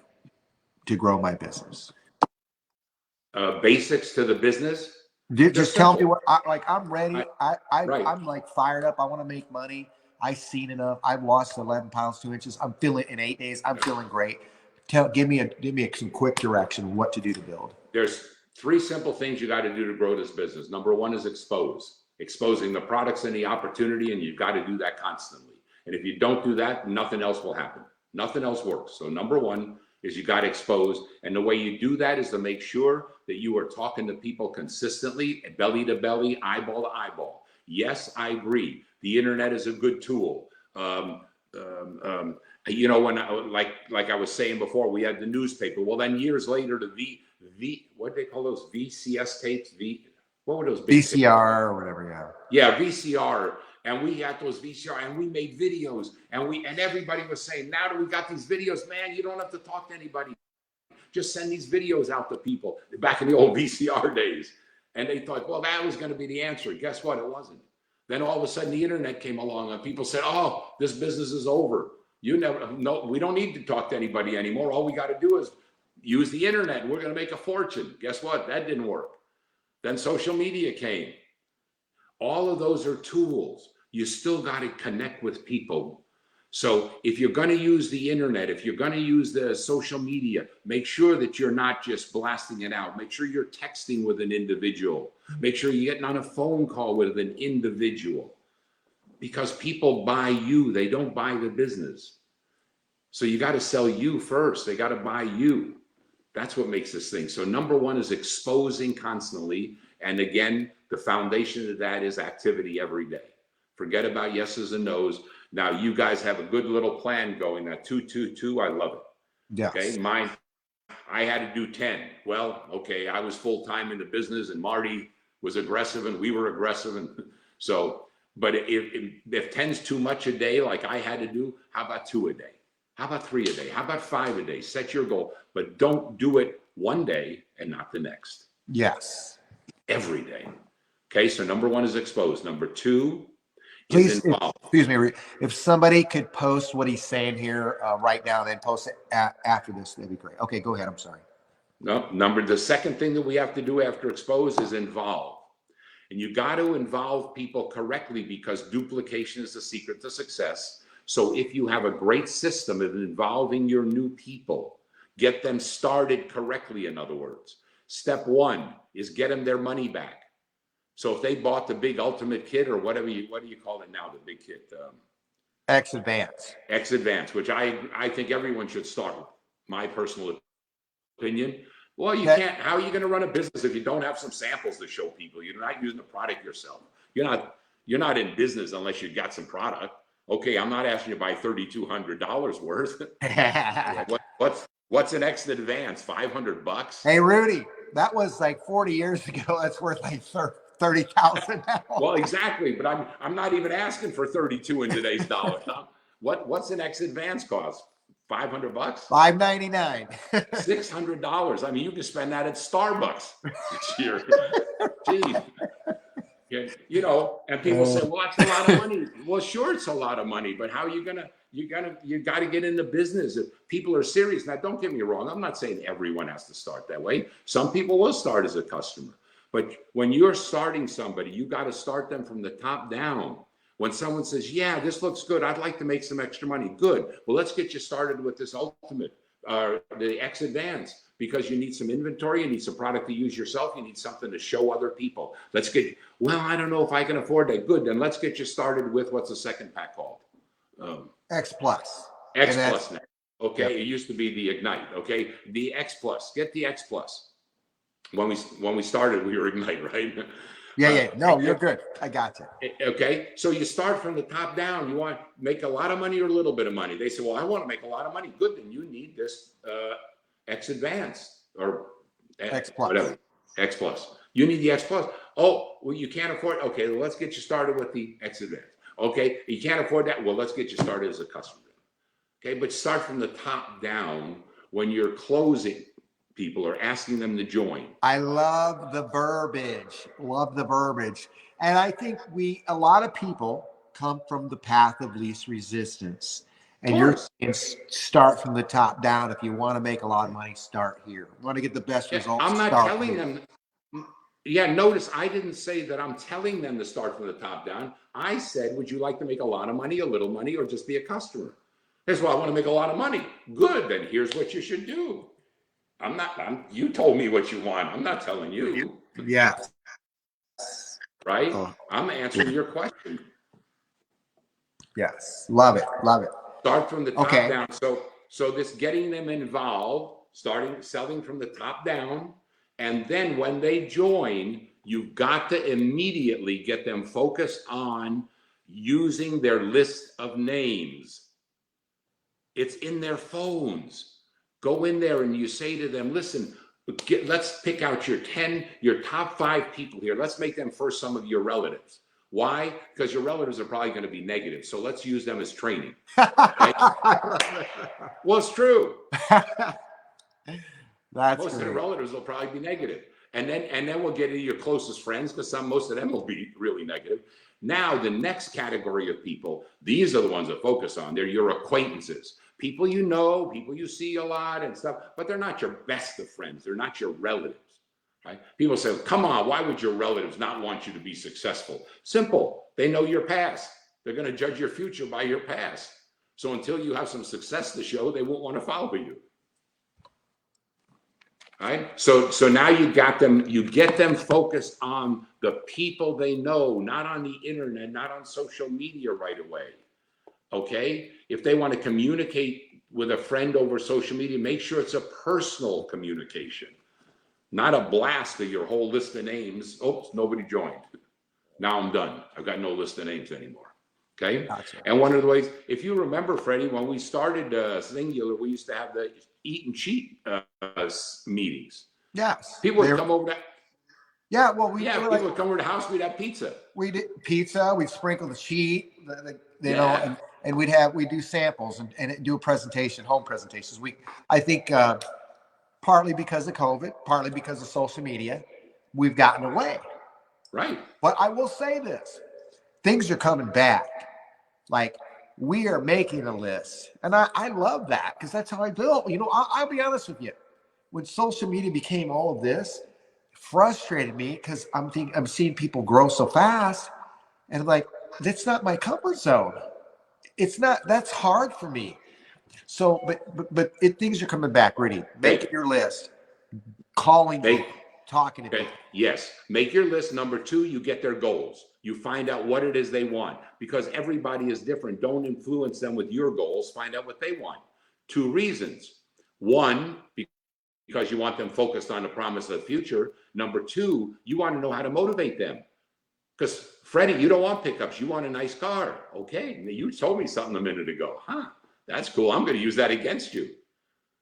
to grow my business? Basics to the business. They're Just tell me simple. what I'm ready. Right. I'm like fired up. I want to make money. I've seen enough. I've lost 11 pounds, 2 inches. I'm feeling in 8 days. I'm feeling great. Give me some quick direction what to do to build. There's 3 simple things you got to do to grow this business. Number 1 is exposing the products and the opportunity, and you've got to do that constantly. And if you don't do that, nothing else will happen. Nothing else works. So number 1 is you got to expose. And the way you do that is to make sure that you are talking to people consistently, belly to belly, eyeball to eyeball. Yes, I agree. The internet is a good tool. You know, when like I was saying before, we had the newspaper. Well, then years later, what do they call those VCS tapes? What were those? VCR or whatever. Yeah, VCR. And we had those VCR, and we made videos, and everybody was saying, now that we got these videos, man, you don't have to talk to anybody. Just send these videos out to people back in the old VCR days. And they thought, well, that was going to be the answer. Guess what? It wasn't. Then all of a sudden the internet came along and people said, oh, this business is over. We don't need to talk to anybody anymore. All we got to do is use the internet and we're going to make a fortune. Guess what? That didn't work. Then social media came. All of those are tools. You still got to connect with people. So if you're going to use the internet, if you're going to use the social media, make sure that you're not just blasting it out. Make sure you're texting with an individual. Make sure you're getting on a phone call with an individual. Because people buy you, they don't buy the business. So you got to sell you first. They got to buy you. That's what makes this thing. So number 1 is exposing constantly. And again, the foundation of that is activity every day. Forget about yeses and nos. Now you guys have a good little plan going. That 2-2-2, I love it. Yes. Okay, mine, I had to do 10. Well, okay, I was full time in the business, and Marty was aggressive, and we were aggressive, and so. But if 10's too much a day, like I had to do, how about 2 a day? How about 3 a day? How about 5 a day? Set your goal, but don't do it one day and not the next. Yes. Every day. Okay, so number 1 is exposed. Number 2. Please, excuse me, if somebody could post what he's saying here right now, then post it after this, that'd be great. Okay, go ahead. I'm sorry. No, the second thing that we have to do after expose is involve. And you got to involve people correctly because duplication is the secret to success. So if you have a great system of involving your new people, get them started correctly, in other words. Step 1 is get them their money back. So if they bought the big ultimate kit or what do you call it now, the big kit? X Advance, which I think everyone should start with, my personal opinion. Well, you can't, how are you going to run a business if you don't have some samples to show people? You're not using the product yourself. You're not in business unless you've got some product. Okay, I'm not asking you to buy $3,200 worth. What's an X Advance? $500? Hey, Rudy, that was like 40 years ago. That's worth like 30,000 now. Well, exactly, but I'm not even asking for 32 in today's dollars. What's an X Advance cost? $500? $599. $600. I mean, you can spend that at Starbucks this year. Geez. Yeah, you know, and people say, well, that's a lot of money. Well, sure, it's a lot of money, but how are you got to get into business if people are serious. Now, don't get me wrong. I'm not saying everyone has to start that way. Some people will start as a customer. But when you're starting somebody, you got to start them from the top down. When someone says, yeah, this looks good, I'd like to make some extra money. Good. Well, let's get you started with this ultimate, the X Advance, because you need some inventory, you need some product to use yourself, you need something to show other people. Well, I don't know if I can afford that. Good. Then let's get you started with what's the second pack called? X Plus. X Plus now. Okay. Yep. It used to be the Ignite. Okay. The X Plus. Get the X Plus. When we started, we were Ignite, right? Yeah. No, you're good. I got you. Okay. So you start from the top down. You want to make a lot of money or a little bit of money. They say, well, I want to make a lot of money. Good. Then you need this X Advance or X Plus. Whatever. X Plus. You need the X Plus. Oh, well, you can't afford. Okay. Well, let's get you started with the X Advance. Okay. You can't afford that. Well, let's get you started as a customer. Okay. But start from the top down when you're closing. People are asking them to join. I love the verbiage. And I think a lot of people come from the path of least resistance. Of And you're course. saying start from the top down. If you want to make a lot of money, start here. Want to get the best Yeah, results, I'm not start telling here. them. Yeah, notice I didn't say that I'm telling them to start from the top down. I said, would you like to make a lot of money, a little money, or just be a customer? Here's why I want to make a lot of money. Good, then here's what you should do. You told me what you want. I'm not telling you. Yeah. Right? Oh, I'm answering your question. yes. Love it. Love it. Start from the top Okay. down. So this getting them involved, starting selling from the top down, and then when they join, you've got to immediately get them focused on using their list of names. It's in their phones. Go in there and you say to them, listen, let's pick out your top 5 people here. Let's make them first some of your relatives. Why? Because your relatives are probably going to be negative. So let's use them as training. Right? Well, it's true. Most of the relatives will probably be negative. And then we'll get into your closest friends, because most of them will be really negative. Now, the next category of people, these are the ones that focus on. They're your acquaintances. People you know, people you see a lot and stuff, but they're not your best of friends. They're not your relatives. Right? People say, come on, why would your relatives not want you to be successful? Simple. They know your past. They're going to judge your future by your past. So until you have some success to show, they won't want to follow you. Right? So now you get them focused on the people they know, not on the internet, not on social media right away. Okay? If they want to communicate with a friend over social media, make sure it's a personal communication. Not a blast of your whole list of names. Oops, nobody joined. Now I'm done. I've got no list of names anymore. Okay? Gotcha. And one of the ways, if you remember, Freddie, when we started Xyngular, we used to have the eat and cheat meetings. Yes. People would come over to. Yeah, well, people would come over to the house. We'd have pizza. We did pizza. We'd sprinkle the cheat, you know, and we'd do samples and do a presentation, home presentations. I think partly because of COVID, partly because of social media, we've gotten away. Right. But I will say this: things are coming back. Like, we are making a list, and I love that, because that's how I built. You know, I'll be honest with you. When social media became all of this, frustrated me, because I'm seeing people grow so fast, and I'm like, that's not my comfort zone. It's not. That's hard for me. So, but things are coming back. Rudy, make your list, calling people, talking to people. Yes, make your list. Number 2, you get their goals. You find out what it is they want, because everybody is different. Don't influence them with your goals. Find out what they want. 2 reasons. 1, because you want them focused on the promise of the future. Number 2, you want to know how to motivate them. Because, Freddie, you don't want pickups. You want a nice car. Okay, you told me something a minute ago. Huh, that's cool. I'm going to use that against you.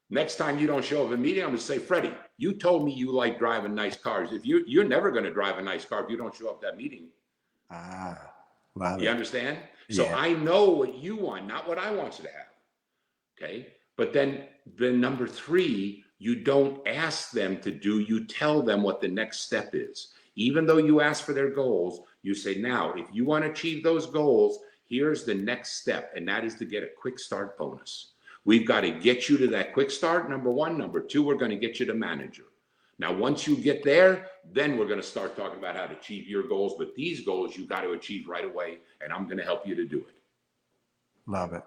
Next time you don't show up at a meeting, I'm going to say, Freddie, you told me you like driving nice cars. If you're never going to drive a nice car if you don't show up at that meeting. Wow. You understand? So I know what you want, not what I want you to have. Okay. But then number 3, you don't ask them to do, you tell them what the next step is. Even though you ask for their goals, you say, now, if you want to achieve those goals, here's the next step. And that is to get a quick start bonus. We've got to get you to that quick start, number 1. Number 2, we're going to get you to manager. Now, once you get there, then we're going to start talking about how to achieve your goals. But these goals you've got to achieve right away, and I'm going to help you to do it. Love it.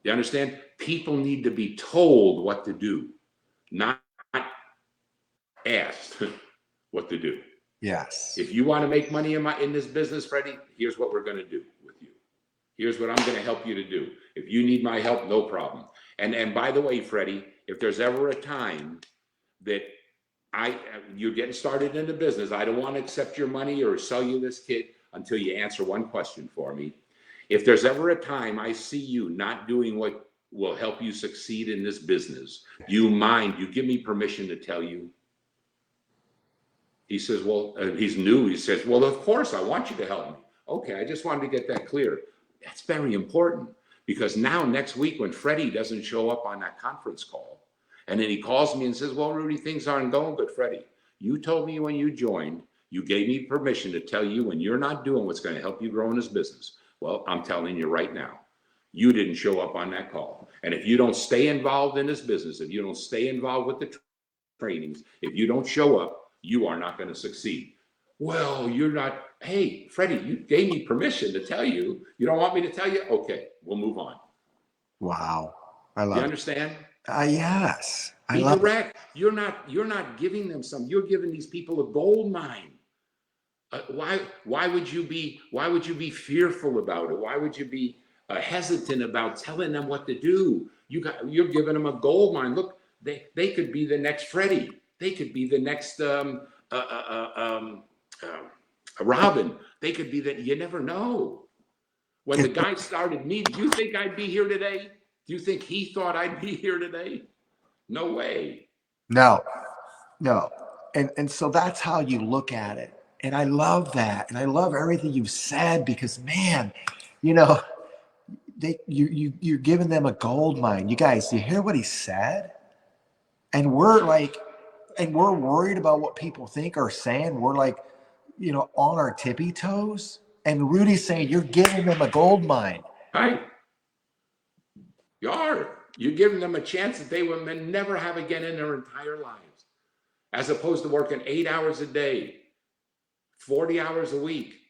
You understand? People need to be told what to do, not asked what to do. Yes. If you want to make money in this business, Freddie, here's what we're going to do with you. Here's what I'm going to help you to do. If you need my help, no problem. And by the way, Freddie, if there's ever a time that you're getting started in the business, I don't want to accept your money or sell you this kit until you answer one question for me. If there's ever a time I see you not doing what will help you succeed in this business, do you mind? You give me permission to tell you? He says, well, he's new. He says, well, of course, I want you to help me. Okay, I just wanted to get that clear. That's very important, because now next week when Freddie doesn't show up on that conference call, and then he calls me and says, well, Rudy, things aren't going good. Freddie, you told me when you joined, you gave me permission to tell you when you're not doing what's going to help you grow in this business. Well, I'm telling you right now, you didn't show up on that call. And if you don't stay involved in this business, if you don't stay involved with the trainings, if you don't show up, you are not going to succeed. Well, you're not. Hey, Freddie, you gave me permission to tell you. You don't want me to tell you? Okay, we'll move on. Wow. I love You it. understand? Yes. I Be love direct. You're not giving them some. You're giving these people a gold mine. Why would you be fearful about it? Why would you be hesitant about telling them what to do? You're giving them a gold mine. Look, they could be the next Freddie. They could be the next Robin. They could be that. You never know. When the guy started me, do you think I'd be here today? Do you think he thought I'd be here today? No way. No. And so that's how you look at it. And I love that. And I love everything you've said because, man, you know, you're giving them a gold mine. You guys, you hear what he said? And we're worried about what people think or saying. We're like, on our tippy toes. And Rudy's saying, you're giving them a gold mine. Right. You are. You're giving them a chance that they will never have again in their entire lives. As opposed to working 8 hours a day, 40 hours a week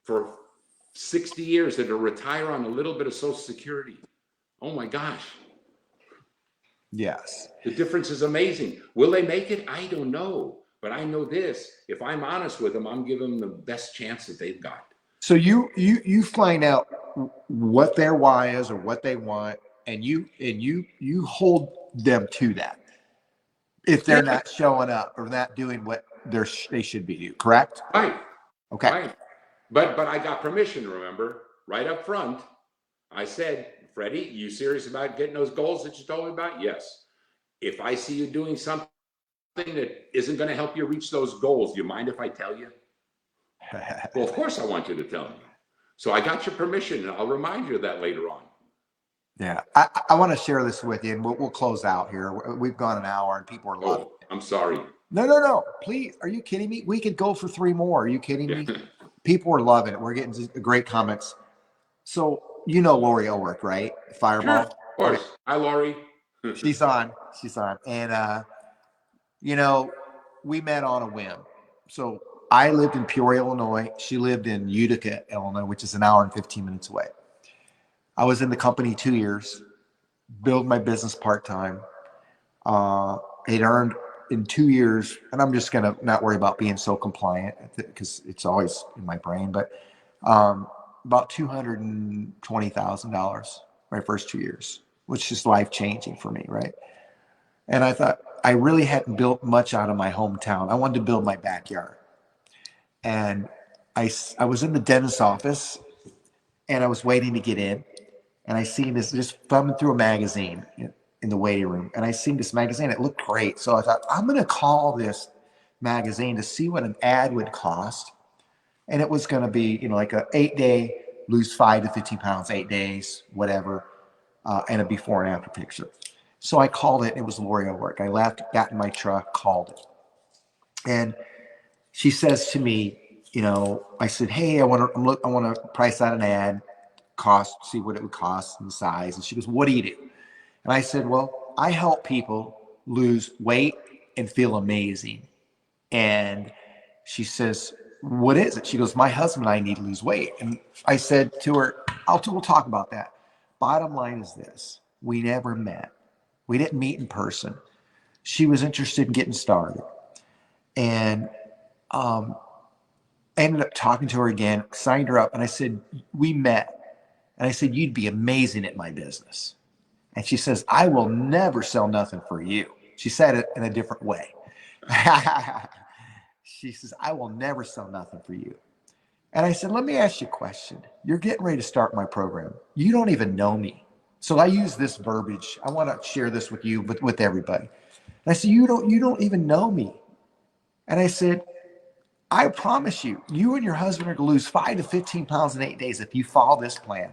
for 60 years and to retire on a little bit of Social Security. Oh my gosh. Yes. The difference is amazing. Will they make it? I don't know. But I know this. If I'm honest with them, I'm giving them the best chance that they've got. So you find out what their why is or what they want, and you hold them to that. If they're not showing up or not doing what they should be doing, correct? Right. Okay. Right. But I got permission, remember, right up front. I said, Freddie, you serious about getting those goals that you told me about? Yes. If I see you doing something that isn't going to help you reach those goals, do you mind if I tell you? Well, of course I want you to tell me. So I got your permission, and I'll remind you of that later on. Yeah, I want to share this with you, and we'll close out here. We've gone an hour, and people are loving it. I'm sorry. No. Please, are you kidding me? We could go for 3 more. Are you kidding me? People are loving it. We're getting great comments. So Lori Ulrich, right? Fireball. Sure, of course. Okay. Hi, Lori. She's on. And we met on a whim. So I lived in Peoria, Illinois. She lived in Utica, Illinois, which is an hour and 15 minutes away. I was in the company 2 years, build my business part-time. It earned in 2 years, and I'm just going to not worry about being so compliant because it's always in my brain, but about $220,000 my first 2 years, which is life-changing for me, right? And I thought I really hadn't built much out of my hometown. I wanted to build my backyard. And I was in the dentist's office, and I was waiting to get in. And I seen this, just thumbing through a magazine in the waiting room. And I seen this magazine. It looked great. So I thought, I'm going to call this magazine to see what an ad would cost. And it was going to be, like a 8-day, lose 5 to 15 pounds, 8 days, whatever, and a before and after picture. So I called it. It was Lori Ulrich. I left, got in my truck, called it. And she says to me, I said, hey, I want to price out an ad, see what it would cost and the size. And she goes, what do you do? And I said, well, I help people lose weight and feel amazing. And she says, what is it? She goes, my husband and I need to lose weight. And I said to her, we'll talk about that. Bottom line is this. We never met. We didn't meet in person. She was interested in getting started. And I ended up talking to her again, signed her up. And I said, we met. And I said, you'd be amazing at my business. And she says, I will never sell nothing for you. She said it in a different way. She says, I will never sell nothing for you. And I said, let me ask you a question. You're getting ready to start my program. You don't even know me. So I use this verbiage. I want to share this with you, but with everybody. And I said, you don't even know me. And I said, I promise you, you and your husband are going to lose 5 to 15 pounds in 8 days if you follow this plan.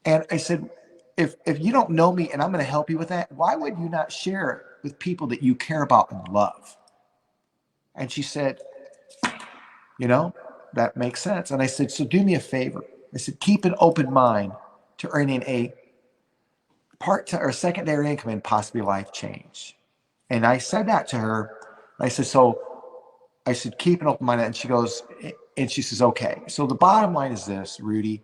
And I said, if you don't know me and I'm going to help you with that, why would you not share it with people that you care about and love? And she said, that makes sense. And I said, so do me a favor. I said, keep an open mind to earning a part-time or secondary income and possibly life change. And I said that to her. I said, so I said, keep an open mind. And she goes, and she says, okay. So the bottom line is this, Rudy.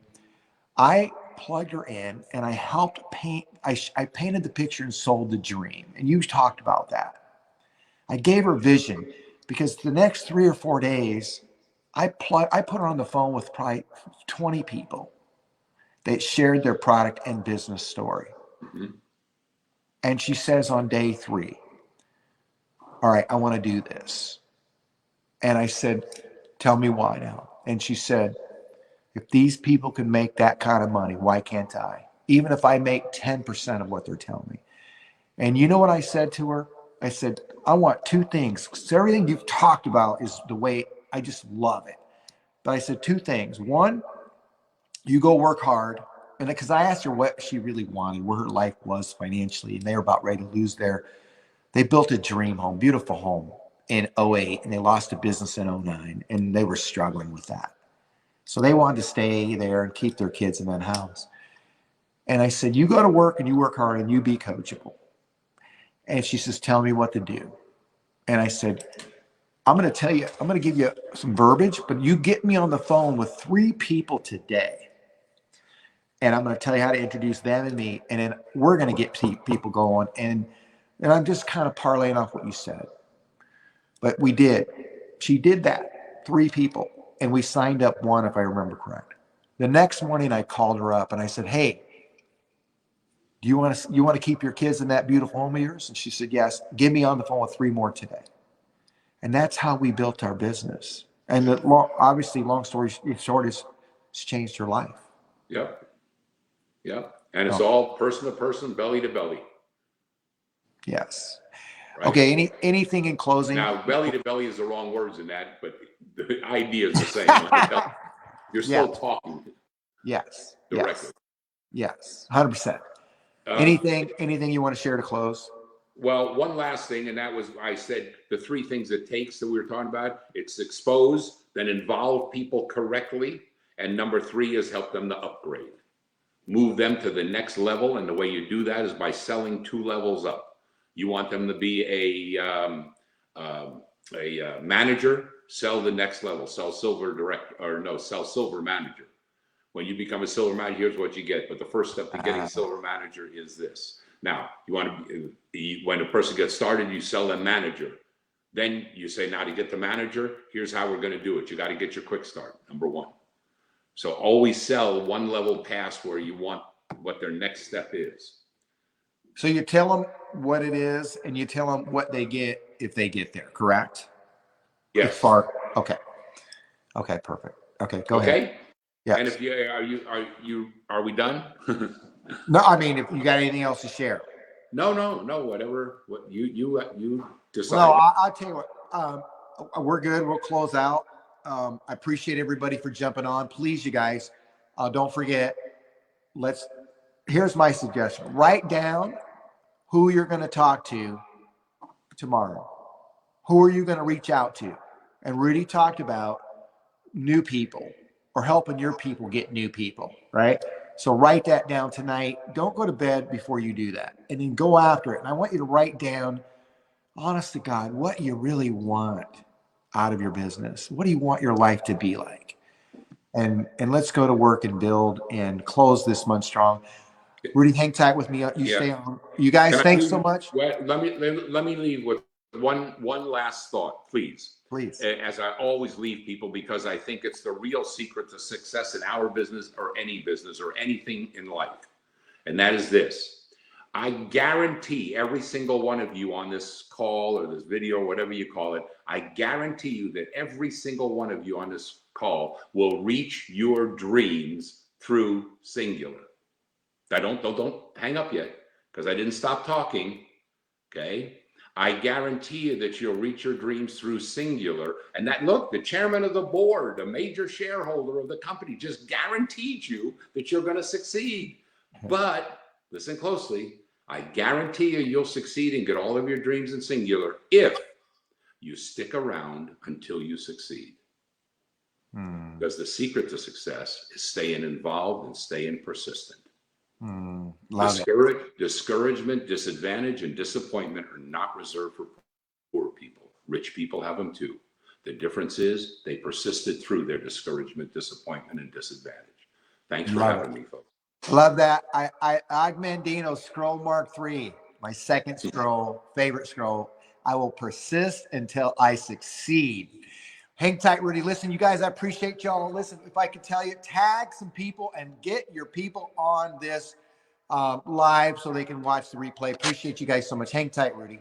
I plugged her in and I helped paint. I painted the picture and sold the dream. And you talked about that. I gave her vision because the next 3 or 4 days, I put her on the phone with probably 20 people that shared their product and business story. Mm-hmm. And she says on day 3, all right, I want to do this. And I said, tell me why now. And she said, if these people can make that kind of money, why can't I? Even if I make 10% of what they're telling me. And you know what I said to her? I said, I want 2 things. So everything you've talked about is the way I just love it. But I said 2 things. One, you go work hard. And because I asked her what she really wanted, where her life was financially, and they were about ready to lose they built a dream home, beautiful home in 08, and they lost a business in 09, and they were struggling with that. So they wanted to stay there and keep their kids in that house. And I said, you go to work and you work hard and you be coachable. And she says, tell me what to do. And I said, I'm going to give you some verbiage, but you get me on the phone with 3 people today. And I'm going to tell you how to introduce them and me. And then we're going to get people going. And I'm just kind of parlaying off what you said. But we did. She did that. 3 people. And we signed up 1, if I remember correct. The next morning I called her up and I said, hey, do you want to keep your kids in that beautiful home of yours? And she said, yes. Get me on the phone with 3 more today. And that's how we built our business. And obviously, long story short, it's changed her life. Yep. Yep. And it's all person to person, belly to belly. Yes. Right? Okay. Anything in closing? Now, belly to belly is the wrong words in that, but the idea is the same. You're still talking. Yes. Directly. Yes. 100%. Anything you want to share to close? Well, one last thing, and that was, I said the 3 things it takes that we were talking about. It's expose, then involve people correctly, and number 3 is help them to upgrade. Move them to the next level, and the way you do that is by selling 2 levels up. You want them to be a manager, sell the next level, sell silver manager. When you become a silver manager, here's what you get. But the first step to getting a silver manager is this. Now, when a person gets started, you sell them manager. Then you say, now to get the manager, here's how we're going to do it. You got to get your quick start, number 1. So always sell 1 level past where you want what their next step is. So you tell them what it is, and you tell them what they get if they get there, correct? Yes. Okay. Okay, perfect. Okay, go ahead. Okay. Yeah. And if are we done? No, I mean, if you got anything else to share. No, whatever. What you decide. No, I'll tell you what. We're good. We'll close out. I appreciate everybody for jumping on. Please, you guys, don't forget. Here's my suggestion. Write down who you're going to talk to tomorrow. Who are you going to reach out to? And Rudy talked about new people or helping your people get new people, right? So write that down tonight. Don't go to bed before you do that. And then go after it. And I want you to write down, honest to God, what you really want out of your business. What do you want your life to be like? And let's go to work and build and close this month strong. Rudy, hang tight with me. Stay on. You guys, thanks so much. Let me leave with one last thought, please. Please. As I always leave people, because I think it's the real secret to success in our business or any business or anything in life. And that is this. I guarantee every single one of you on this call or this video, or whatever you call it, I guarantee you that every single one of you on this call will reach your dreams through Xyngular. Don't hang up yet, because I didn't stop talking. Okay. I guarantee you that you'll reach your dreams through Xyngular. And that, look, the chairman of the board, a major shareholder of the company, just guaranteed you that you're going to succeed. But listen closely. I guarantee you'll succeed and get all of your dreams in Xyngular if you stick around until you succeed. Because the secret to success is staying involved and staying persistent. Love it. Discouragement, disadvantage, and disappointment are not reserved for poor people. Rich people have them too. The difference is they persisted through their discouragement, disappointment, and disadvantage. Thanks for having me, folks. Love that. Og Mandino, scroll mark 3, my second scroll, favorite scroll. I will persist until I succeed. Hang tight, Rudy. Listen, you guys, I appreciate y'all. Listen, if I could tell you, tag some people and get your people on this live so they can watch the replay. Appreciate you guys so much. Hang tight, Rudy.